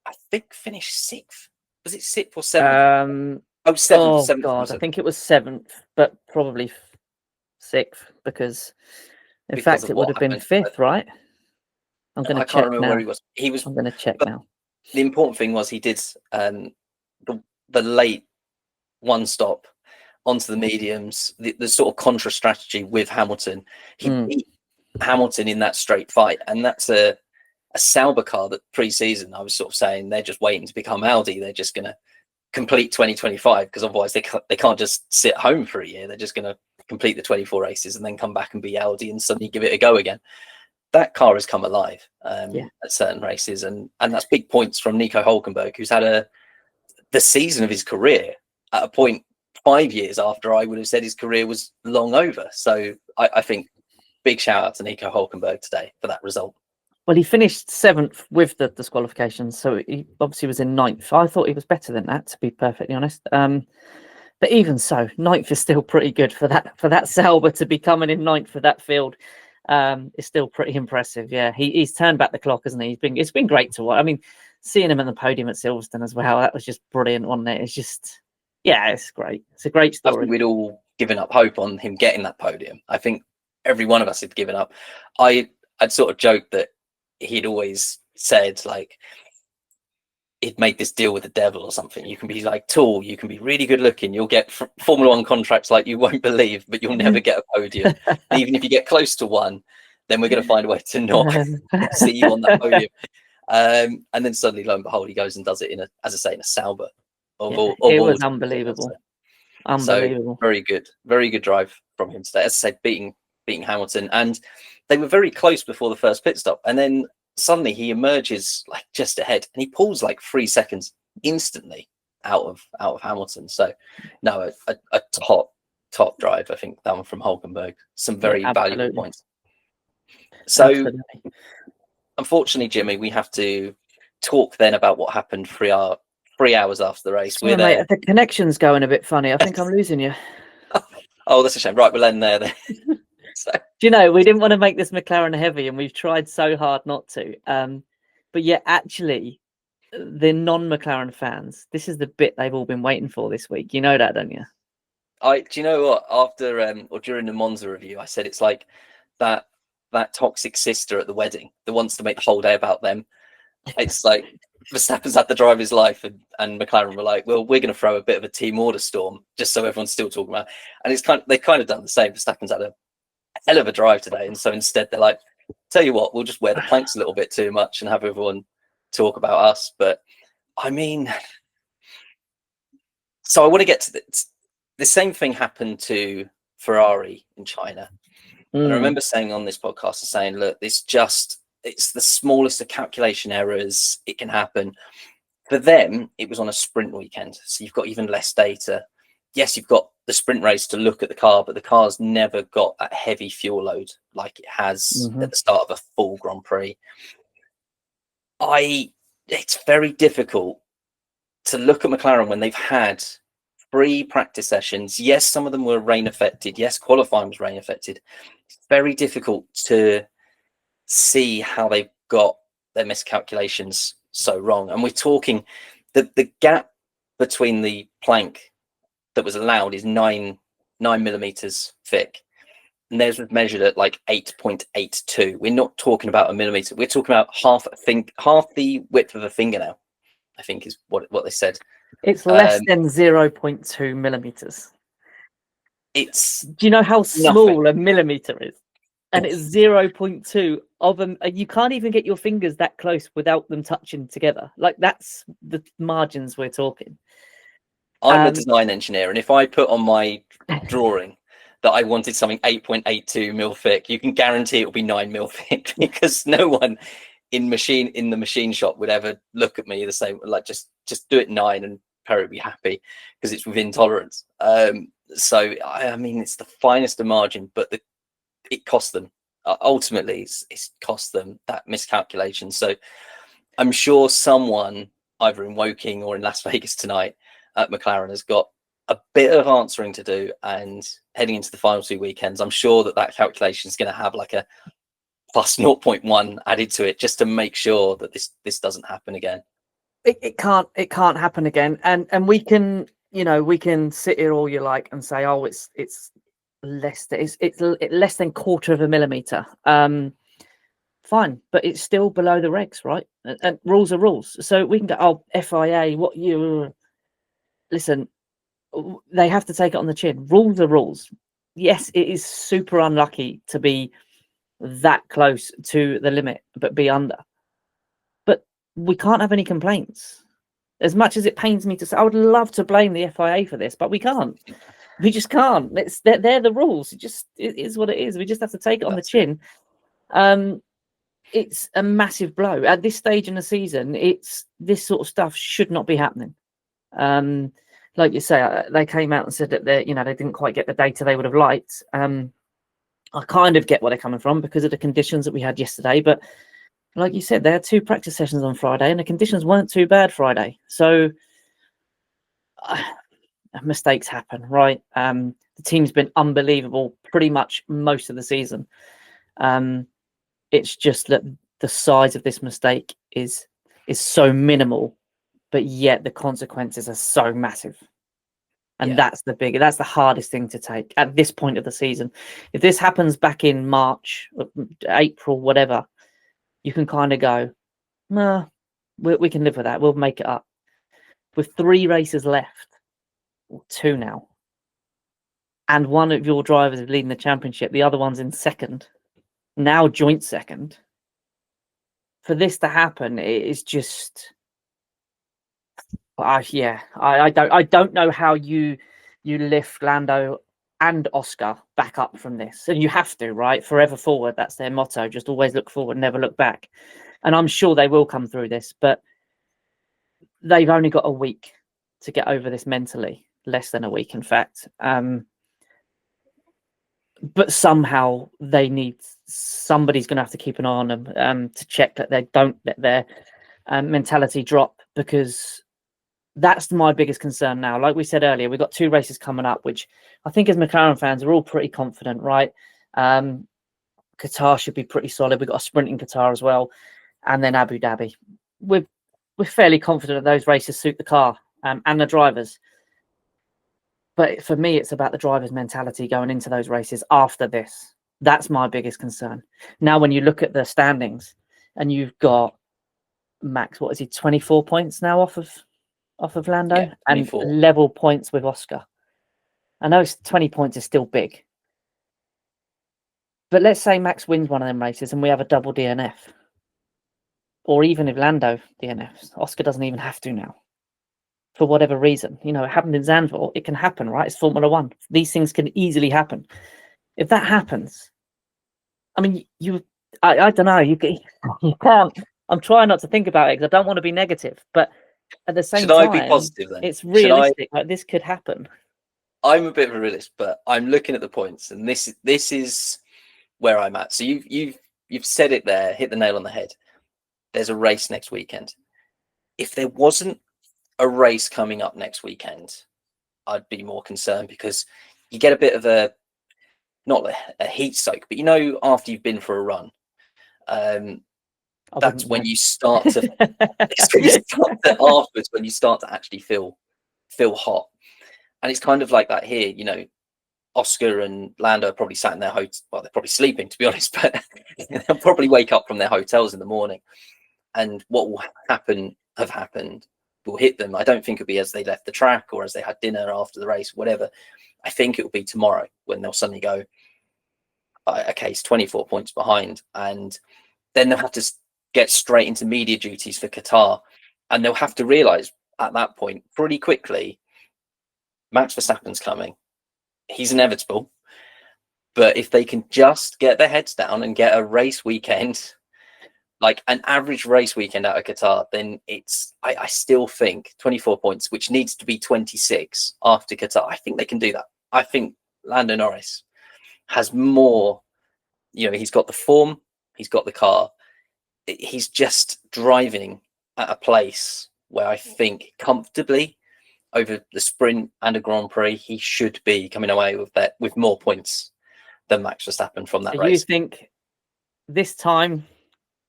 Speaker 1: I think finished 6th. Was it 6th or 7th? 7th.
Speaker 2: Oh God, I think it was 7th, but probably 6th because in fact it would have been 5th, right? I'm going to check. I can't remember where
Speaker 1: he was.
Speaker 2: I'm going to check now.
Speaker 1: The important thing was he did the late one stop onto the mediums, the sort of contra strategy with Hamilton. He beat Hamilton in that straight fight, and that's a Sauber car that pre-season I was sort of saying they're just waiting to become Audi. They're just going to complete 2025 because otherwise they can't just sit home for a year. They're just going to complete the 24 races and then come back and be Audi and suddenly give it a go again. That car has come alive at certain races, and that's big points from Nico Hulkenberg, who's had the season of his career at a point 5 years after I would have said his career was long over. So I think big shout out to Nico Hulkenberg today for that result.
Speaker 2: Well, he finished 7th with the disqualifications, so he obviously was in 9th. I thought he was better than that, to be perfectly honest. But even so, 9th is still pretty good for that Sauber to be coming in 9th for that field. It's still pretty impressive. Yeah, he's turned back the clock, hasn't he? It's been great to watch. I mean, seeing him on the podium at Silverstone as well, that was just brilliant, wasn't it? It's just, it's great. It's a great story.
Speaker 1: I think we'd all given up hope on him getting that podium. I think every one of us had given up. I'd sort of joked that he'd always said, like, he'd made this deal with the devil or something. You can be like tall, you can be really good looking, you'll get Formula One contracts like you won't believe, but you'll never get a podium. Even if you get close to one, then we're going to find a way to not see you on that podium. And then suddenly, lo and behold, he goes and does it in a Sauber.
Speaker 2: It was unbelievable. Unbelievable.
Speaker 1: So, very good drive from him today. As I said, beating Hamilton, and they were very close before the first pit stop, and then suddenly he emerges like just ahead, and he pulls like 3 seconds instantly out of Hamilton. So, no, a top drive. I think that one from Hulkenberg. Some very valuable points. So, unfortunately, Jimmy, we have to talk then about what happened 3 hours after the race.
Speaker 2: Mate, the connection's going a bit funny. I think I'm losing you.
Speaker 1: Oh, that's a shame. Right, we'll end there then. So.
Speaker 2: Do you know, we didn't want to make this McLaren heavy, and we've tried so hard not to. But yeah, actually, the non-McLaren fans, this is the bit they've all been waiting for this week. You know that, don't you?
Speaker 1: Do you know what? After or during the Monza review, I said it's like that toxic sister at the wedding that wants to make the whole day about them. It's like Verstappen's had the drive of his life, and McLaren were like, well, we're going to throw a bit of a team order storm just so everyone's still talking about it. And they've kind of done the same. Verstappen's had a hell of a drive today, and so instead they're like, tell you what, we'll just wear the planks a little bit too much and have everyone talk about us. But I mean, so I want to get to the same thing happened to Ferrari in China. And I remember saying on this podcast, saying, look, it's the smallest of calculation errors. It can happen. For them, it was on a sprint weekend. So you've got even less data. Yes, you've got the sprint race to look at the car, but the car's never got that heavy fuel load like it has at the start of a full Grand Prix. It's very difficult to look at McLaren when they've had 3 practice sessions. Yes, some of them were rain affected. Yes, qualifying was rain affected. It's very difficult to see how they've got their miscalculations so wrong. And we're talking the gap between the plank that was allowed is 9 millimeters thick, and theirs was measured at like 8.82. We're not talking about a millimeter. We're talking about half the width of a fingernail, I think is what they said.
Speaker 2: It's less than 0.2 millimeters. Do you know how small a millimeter is? And it's 0.2 of them. You can't even get your fingers that close without them touching together. Like, that's the margins we're talking.
Speaker 1: I'm a design engineer, and if I put on my drawing that I wanted something 8.82 mil thick, you can guarantee it will be 9 mil thick, because no one in the machine shop would ever look at me the same, like just do it 9 and Perry would be happy, because it's within tolerance. So I mean, it's the finest of margin, but it cost them. Ultimately, it's cost them that miscalculation. So I'm sure someone either in Woking or in Las Vegas tonight at McLaren has got a bit of answering to do, and heading into the final 2 weekends, I'm sure that calculation is going to have like a plus 0.1 added to it, just to make sure that this doesn't happen again.
Speaker 2: It can't happen again. And we can sit here all you like and say, oh, it's less than quarter of a millimeter. Fine, but it's still below the regs, right? And rules are rules. So we can go, oh, FIA, what you listen, they have to take it on the chin. Rules are rules. Yes, it is super unlucky to be that close to the limit, but be under. But we can't have any complaints. As much as it pains me to say, I would love to blame the FIA for this, but we can't. We just can't. They're the rules. It is what it is. We just have to take it on the chin. It's a massive blow at this stage in the season. This sort of stuff should not be happening. Like you say, they came out and said that they didn't quite get the data they would have liked. I kind of get where they're coming from because of the conditions that we had yesterday. But like you said, they had 2 practice sessions on Friday, and the conditions weren't too bad Friday. So mistakes happen, right? The team's been unbelievable pretty much most of the season. It's just that the size of this mistake is so minimal, but yet the consequences are so massive. And that's the hardest thing to take at this point of the season. If this happens back in March, April, whatever, you can kind of go, no, we can live with that. We'll make it up. With 3 races left, or 2 now, and one of your drivers is leading the championship, the other one's in second, now joint second. For this to happen, it is just, I don't know how you lift Lando and Oscar back up from this, and you have to, right? Forever forward. That's their motto. Just always look forward, never look back. And I'm sure they will come through this, but they've only got a week to get over this mentally. Less than a week, in fact. But somehow somebody's going to have to keep an eye on them to check that they don't let their mentality drop, because that's my biggest concern now. Like we said earlier, we've got 2 races coming up, which I think as McLaren fans are all pretty confident, right? Qatar should be pretty solid. We've got a sprint in Qatar as well, and then Abu Dhabi. We're fairly confident that those races suit the car and the drivers. But for me, it's about the driver's mentality going into those races after this. That's my biggest concern. Now, when you look at the standings, and you've got Max, what is he, 24 points now off of Lando, and level points with Oscar. I know 20 points is still big, But let's say Max wins one of them races and we have a double DNF. Or even if Lando DNFs, Oscar doesn't even have to now. For whatever reason. You know, it happened in Zandvoort. It can happen, right? It's Formula One. These things can easily happen. If that happens, I mean, I don't know. You can't. I'm trying not to think about it because I don't want to be negative. But at the same
Speaker 1: Should
Speaker 2: time,
Speaker 1: I be positive then?
Speaker 2: it's realistic. Like, this could happen.
Speaker 1: I'm a bit of a realist, but I'm looking at the points, and this is where I'm at. So you've said it there, hit the nail on the head. There's a race next weekend. If there wasn't a race coming up next weekend, I'd be more concerned, because you get a bit of not a heat soak, but you know, after you've been for a run, that's when you start to afterwards, when you start to actually feel hot. And it's kind of like that here, you know. Oscar and Lando are probably sat in their hotel. Well, they're probably sleeping, to be honest, but they'll probably wake up from their hotels in the morning, and what will have happened will hit them. I don't think it'll be as they left the track or as they had dinner after the race, whatever. I think it will be tomorrow when they'll suddenly go, okay, it's 24 points behind, and then they'll have to get straight into media duties for Qatar, and they'll have to realise at that point pretty quickly, Max Verstappen's coming. He's inevitable, but if they can just get their heads down and get a race weekend, like an average race weekend out of Qatar, then it's, I still think 24 points, which needs to be 26 after Qatar. I think they can do that. I think Lando Norris has more, you know, he's got the form, he's got the car. He's just driving at a place where I think comfortably over the sprint and a Grand Prix, he should be coming away with more points than Max Verstappen from that race.
Speaker 2: You think this time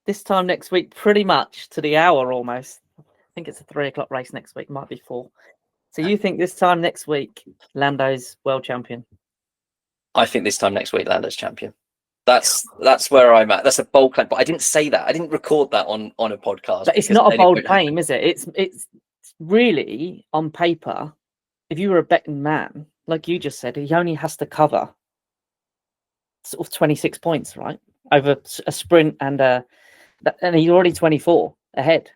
Speaker 2: next week, pretty much to the hour almost. I think it's a 3 o'clock race next week, might be 4. So you think this time next week, Lando's world champion?
Speaker 1: I think this time next week, Lando's champion. That's where I'm at. That's a bold claim, but I didn't say that. I didn't record that on a podcast.
Speaker 2: But it's not a bold claim, is it? It's really, on paper, if you were a betting man, like you just said, he only has to cover sort of 26 points, right? Over a sprint and he's already 24 ahead.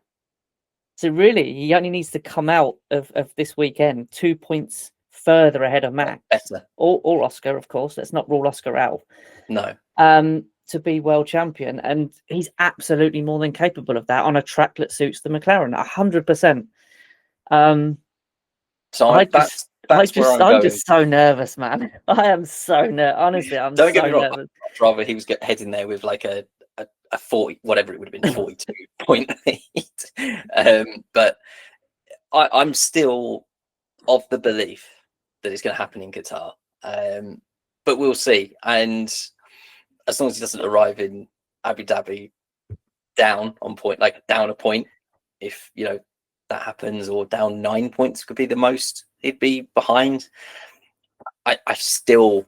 Speaker 2: So really, he only needs to come out of this weekend 2 points further ahead of Max.
Speaker 1: Better.
Speaker 2: Or Oscar, of course. Let's not rule Oscar out.
Speaker 1: No.
Speaker 2: To be world champion. And he's absolutely more than capable of that on a track that suits the McLaren, 100%.
Speaker 1: So I'm
Speaker 2: just so nervous, man. I am so nervous. Honestly, I'm
Speaker 1: Don't get me wrong.
Speaker 2: nervous.
Speaker 1: I'd rather he was heading there with like a 40, whatever it would have been, 42 point lead. But I'm still of the belief that it's going to happen in Qatar. But we'll see. And as long as he doesn't arrive in Abu Dhabi down on point, like down a point, if you know that happens, or down 9 points could be the most he'd be behind, I still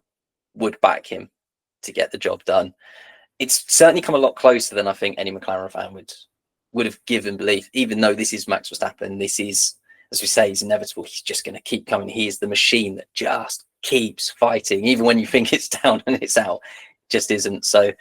Speaker 1: would back him to get the job done. It's certainly come a lot closer than I think any McLaren fan would have given belief, even though this is Max Verstappen. This is, as we say, he's inevitable. He's just going to keep coming. He is the machine that just keeps fighting, even when you think it's down and it's out, it just isn't. So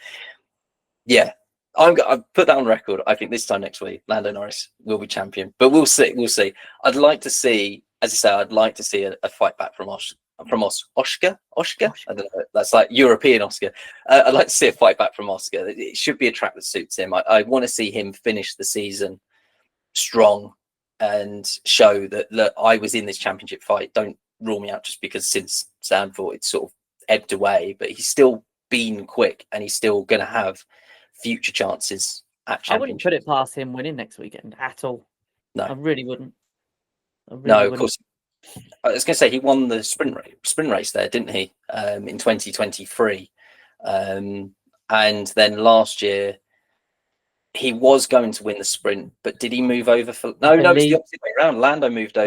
Speaker 1: yeah, I've put that on record. I think this time next week, Lando Norris will be champion, but we'll see. We'll see. I'd like to see, as I say, I'd like to see a fight back from Oscar. I don't know. That's like European Oscar. I'd like to see a fight back from Oscar. It should be a track that suits him. I want to see him finish the season strong and show that, look, I was in this championship fight. Don't rule me out just because since Zandvoort it's sort of ebbed away, but he's still been quick and he's still going to have future chances at championship.
Speaker 2: I wouldn't put it past him winning next weekend at all.
Speaker 1: No,
Speaker 2: I really wouldn't.
Speaker 1: Of course. I was going to say he won the sprint race there, didn't he? In 2023, and then last year he was going to win the sprint, but did he move over for? No, it's the opposite way around. Lando moved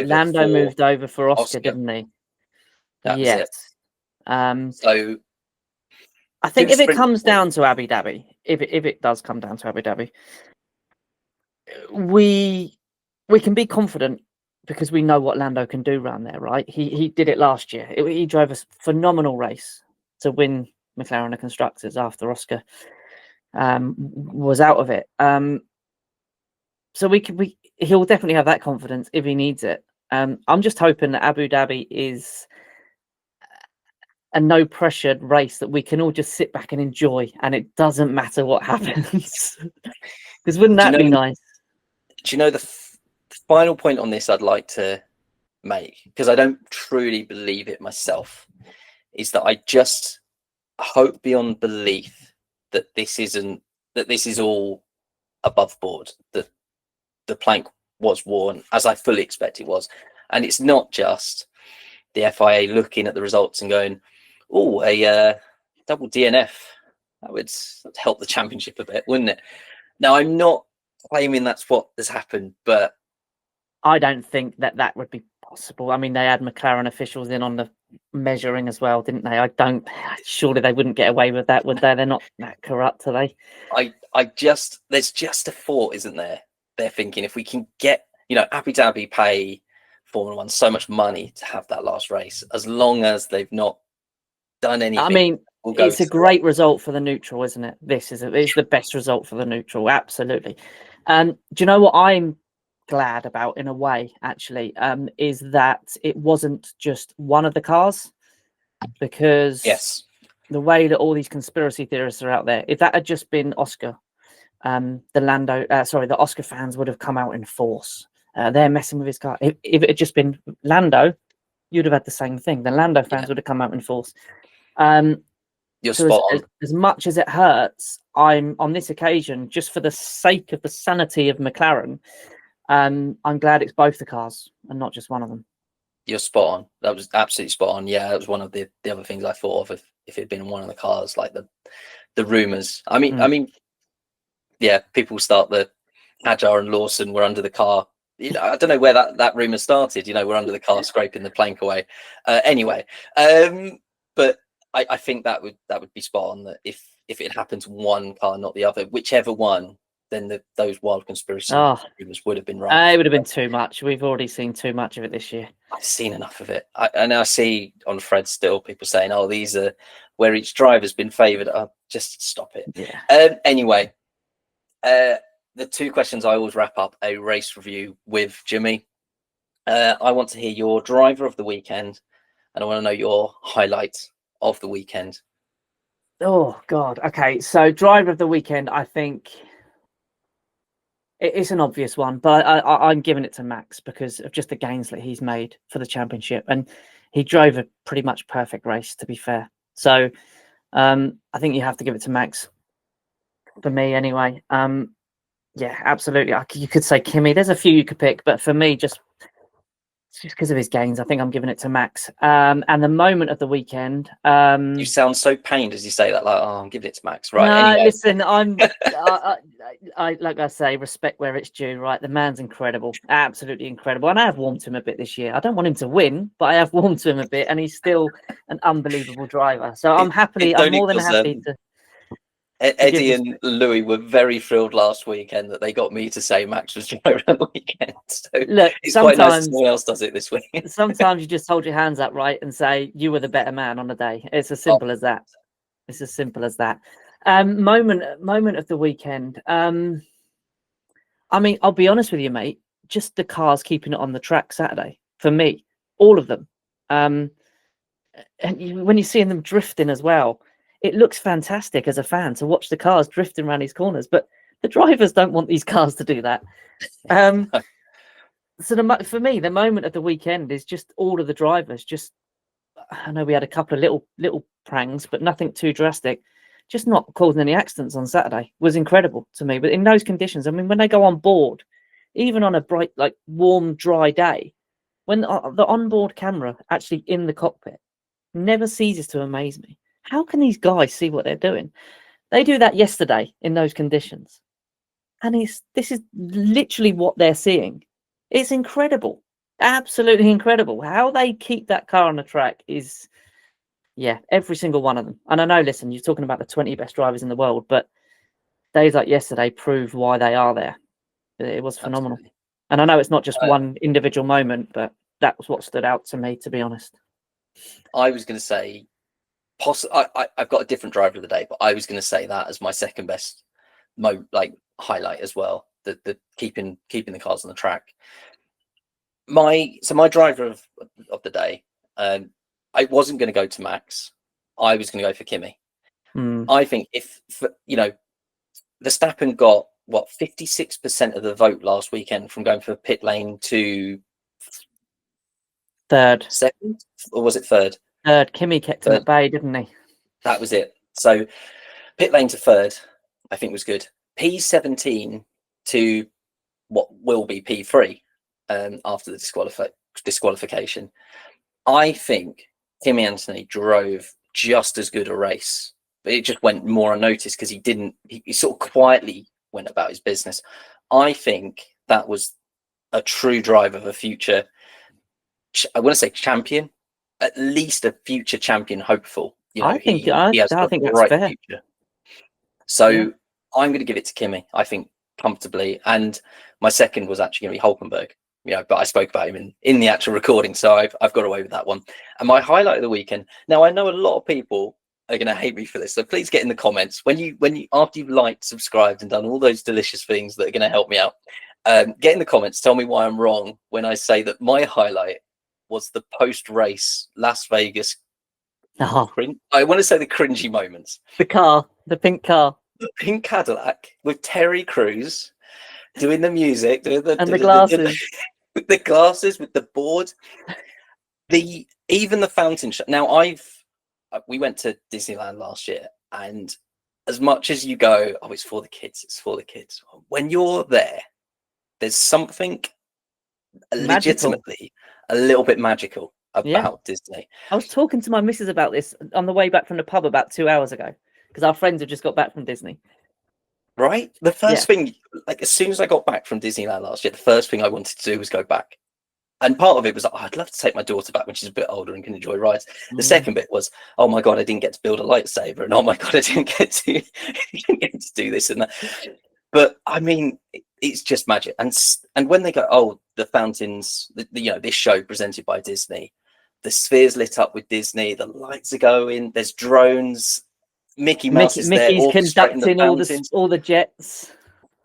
Speaker 1: over. For Oscar.
Speaker 2: Didn't he?
Speaker 1: Yes. So
Speaker 2: I think if it comes down to Abu Dhabi, if it does come down to Abu Dhabi, we can be confident because we know what Lando can do around there, right? He did it last year. He drove a phenomenal race to win McLaren the constructors after Oscar was out of it. So he'll definitely have that confidence if he needs it. I'm just hoping that Abu Dhabi is a no pressured race that we can all just sit back and enjoy, and it doesn't matter what happens. Because wouldn't that be nice?
Speaker 1: Do you know the final point on this I'd like to make, because I don't truly believe it myself, is that I just hope beyond belief that this is all above board, that the plank was worn as I fully expect it was, and it's not just the FIA looking at the results and going, oh, a double DNF, that would help the championship a bit, wouldn't it? Now, I'm not claiming that's what has happened, but
Speaker 2: I don't think that would be possible. I mean, they had McLaren officials in on the measuring as well, didn't they? Surely they wouldn't get away with that, would they? They're not that corrupt, are they?
Speaker 1: There's just a thought, isn't there? They're thinking, if we can get, Abu Dhabi pay Formula One so much money to have that last race, as long as they've not done anything.
Speaker 2: I mean, it's a great result for the neutral, isn't it? It's the best result for the neutral, absolutely. Do you know what I'm glad about, in a way, actually, is that it wasn't just one of the cars, because the way that all these conspiracy theorists are out there, if that had just been Oscar, the Oscar fans would have come out in force. They're messing with his car. If it had just been Lando, you'd have had the same thing. The Lando fans would have come out in force.
Speaker 1: You're spot on.
Speaker 2: As much as it hurts, I'm on this occasion, just for the sake of the sanity of McLaren, I'm glad it's both the cars and not just one of them.
Speaker 1: You're spot on. That was absolutely spot on. Yeah, that was one of the other things I thought of, if it had been one of the cars, like the rumours. I mean, yeah, people start the Hadjar and Lawson were under the car. I don't know where that rumour started. We're under the car scraping the plank away. Anyway, but I think that would be spot on, that if it happened to one car, not the other, whichever one, then those wild conspiracy rumours would have been right.
Speaker 2: It would have been too much. We've already seen too much of it this year.
Speaker 1: I've seen enough of it. I see on Fred still people saying, oh, these are where each driver's been favoured. Just stop it.
Speaker 2: Yeah.
Speaker 1: Anyway, the two questions I always wrap up a race review with, Jimmy. I want to hear your driver of the weekend, and I want to know your highlight of the weekend.
Speaker 2: Oh, God. Okay, so driver of the weekend, I think it's an obvious one, but I'm giving it to Max because of just the gains that he's made for the championship, and he drove a pretty much perfect race, to be fair. So I think you have to give it to Max, for me anyway. Yeah, absolutely. You could say Kimi. There's a few you could pick, but for me, just because of his gains, I think I'm giving it to Max. And the moment of the weekend.
Speaker 1: You sound so pained as you say that, like, oh, I'm giving it to Max, right?
Speaker 2: No,
Speaker 1: anyway.
Speaker 2: Listen, I like I say, respect where it's due, right? The man's incredible, absolutely incredible. And I have warmed to him a bit this year. I don't want him to win, but I have warmed to him a bit, and he's still an unbelievable driver. So I'm more than happy to.
Speaker 1: Eddie and Louis were very thrilled last weekend that they got me to say Max was driver of the weekend. So
Speaker 2: look,
Speaker 1: it's quite nice someone else does it this week.
Speaker 2: Sometimes you just hold your hands up, right, and say you were the better man on the day. It's as simple as that. It's as simple as that. Moment of the weekend. I mean, I'll be honest with you, mate. Just the cars keeping it on the track Saturday for me, all of them. And when you're seeing them drifting as well, it looks fantastic as a fan to watch the cars drifting around these corners, but the drivers don't want these cars to do that. So for me, the moment of the weekend is just all of the drivers. Just, I know we had a couple of little prangs, but nothing too drastic. Just not causing any accidents on Saturday was incredible to me. But in those conditions, I mean, when they go on board, even on a bright, like warm, dry day, when the onboard camera actually in the cockpit never ceases to amaze me. How can these guys see what they're doing? They do that yesterday in those conditions. And this is literally what they're seeing. It's incredible. Absolutely incredible. How they keep that car on the track is, yeah, every single one of them. And I know, listen, you're talking about the 20 best drivers in the world, but days like yesterday proved why they are there. It was phenomenal. Absolutely. And I know it's not just one individual moment, but that was what stood out to me, to be honest.
Speaker 1: I was going to say, I've got a different driver of the day, but I was going to say that as my second best highlight as well. The keeping the cars on the track. My driver of the day, I wasn't going to go to Max. I was going to go for Kimi. I think if Verstappen got 56% of the vote last weekend from going for pit lane to second, or was it third?
Speaker 2: Third. Kimi kept him at bay, didn't he?
Speaker 1: That was it. So pit lane to third, I think was good. P17 to what will be P3 after the disqualification. I think Kimi Anthony drove just as good a race, but it just went more unnoticed because he sort of quietly went about his business. I think that was a true driver of a future, I want to say champion, at least a future champion hopeful.
Speaker 2: I think that's fair.
Speaker 1: Future. So I'm going to give it to Kimi, I think, comfortably. And my second was actually going to be Hulkenberg, but I spoke about him in the actual recording, so I've got away with that one. And my highlight of the weekend, now I know a lot of people are going to hate me for this, so please get in the comments when you after you've liked, subscribed, and done all those delicious things that are going to help me out. Get in the comments, tell me why I'm wrong when I say that my highlight was the post-race Las Vegas. I want to say the cringy moments.
Speaker 2: The pink car,
Speaker 1: the pink Cadillac with Terry Crews doing the music,
Speaker 2: the glasses,
Speaker 1: with the glasses, with the board, even the fountain show. Now we went to Disneyland last year, and as much as you go, oh, it's for the kids. When you're there, there's something legitimately a little bit magical about Disney.
Speaker 2: I was talking to my missus about this on the way back from the pub about 2 hours ago, because our friends have just got back from Disney.
Speaker 1: Right? The first thing, as soon as I got back from Disneyland last year, the first thing I wanted to do was go back. And part of it was, I'd love to take my daughter back when she's a bit older and can enjoy rides. The second bit was, oh my God, I didn't get to build a lightsaber. And oh my God, I didn't get to do this and that. But I mean, it's just magic. And when they go, oh, the fountains, this show presented by Disney, the spheres lit up with Disney, the lights are going, there's drones, Mickey Mouse is there,
Speaker 2: Mickey's conducting all the jets.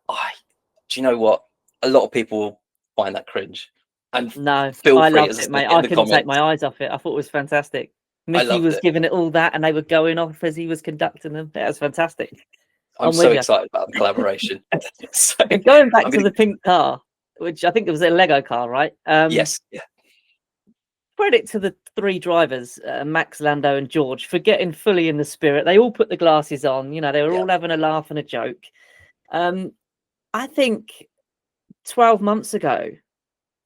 Speaker 1: Do you know what? A lot of people find that cringe. And
Speaker 2: no, I loved it, mate. I couldn't take my eyes off it. I thought it was fantastic. Mickey was giving it all that, and they were going off as he was conducting them. That was fantastic.
Speaker 1: I'm so excited about the collaboration.
Speaker 2: Going back to the pink car, which I think it was a Lego car, right?
Speaker 1: Yes. Yeah.
Speaker 2: Credit to the three drivers, Max, Lando, and George, for getting fully in the spirit. They all put the glasses on. They were all having a laugh and a joke. I think 12 months ago,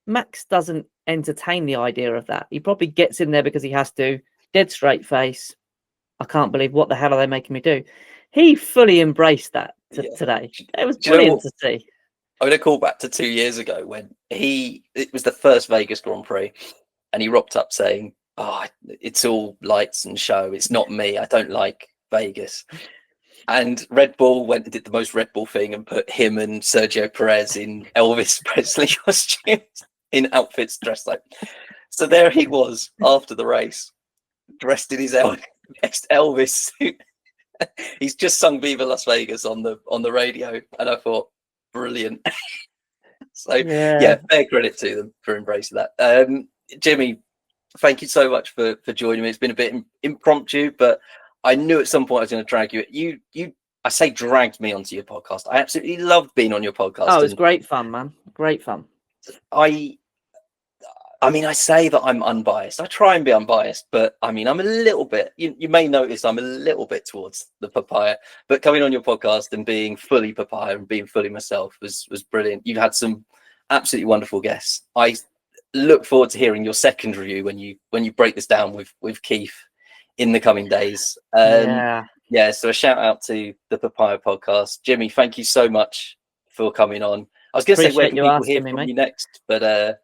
Speaker 2: Max doesn't entertain the idea of that. He probably gets in there because he has to. Dead straight face. I can't believe what the hell are they making me do. He fully embraced that today. It was brilliant to see.
Speaker 1: I'm going to call back to 2 years ago when it was the first Vegas Grand Prix, and he rocked up saying, "Oh, it's all lights and show. It's not me. I don't like Vegas." And Red Bull went and did the most Red Bull thing and put him and Sergio Perez in Elvis Presley costumes, in outfits dressed like. So there he was after the race, dressed in his best Elvis suit. He's just sung "Viva Las Vegas" on the radio, and I thought, brilliant. So fair credit to them for embracing that. Jimmy, thank you so much for joining me. It's been a bit impromptu, but I knew at some point I was going to drag you. I say dragged me onto your podcast. I absolutely loved being on your podcast.
Speaker 2: Oh, it was great fun, man. Great fun.
Speaker 1: I mean, I say that I'm unbiased. I try and be unbiased, but I mean, I'm a little bit, you may notice I'm a little bit towards the Papaya, but coming on your podcast and being fully Papaya and being fully myself was brilliant. You had some absolutely wonderful guests. I look forward to hearing your second review when you break this down with Keith in the coming days. So a shout out to the Papaya podcast. Jimmy, thank you so much for coming on. I was going to say, where can people hear from you next? But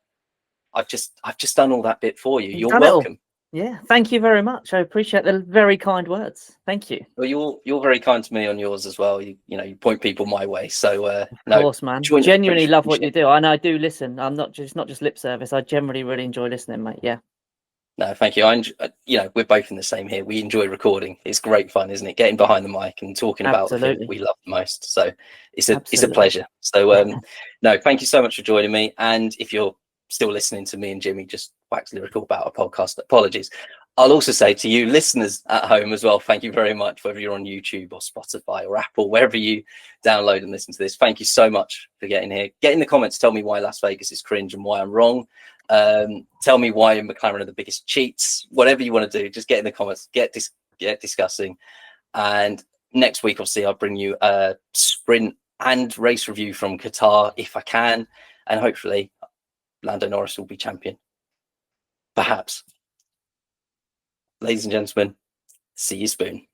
Speaker 1: I've just done all that bit for you. You're welcome.
Speaker 2: Yeah, thank you very much. I appreciate the very kind words. Thank you.
Speaker 1: Well, you're very kind to me on yours as well. You point people my way. So
Speaker 2: of course, man. Genuinely love what you do. I know I do listen. I'm not just lip service. I generally really enjoy listening, mate. Yeah.
Speaker 1: No, thank you. We're both in the same here. We enjoy recording. It's great fun, isn't it? Getting behind the mic and talking about the thing we love the most. So it's a pleasure. So no, thank you so much for joining me. And if you're still listening to me and Jimmy just wax lyrical about a podcast, apologies. I'll also say to you listeners at home as well, thank you very much, whether you're on YouTube or Spotify or Apple, wherever you download and listen to this. Thank you so much for getting here. Get in the comments, tell me why Las Vegas is cringe and why I'm wrong. Tell me why McLaren are the biggest cheats. Whatever you want to do, just get in the comments, get discussing. And next week, obviously, I'll bring you a sprint and race review from Qatar if I can, and hopefully Lando Norris will be champion. Perhaps. Ladies and gentlemen, see you spoon.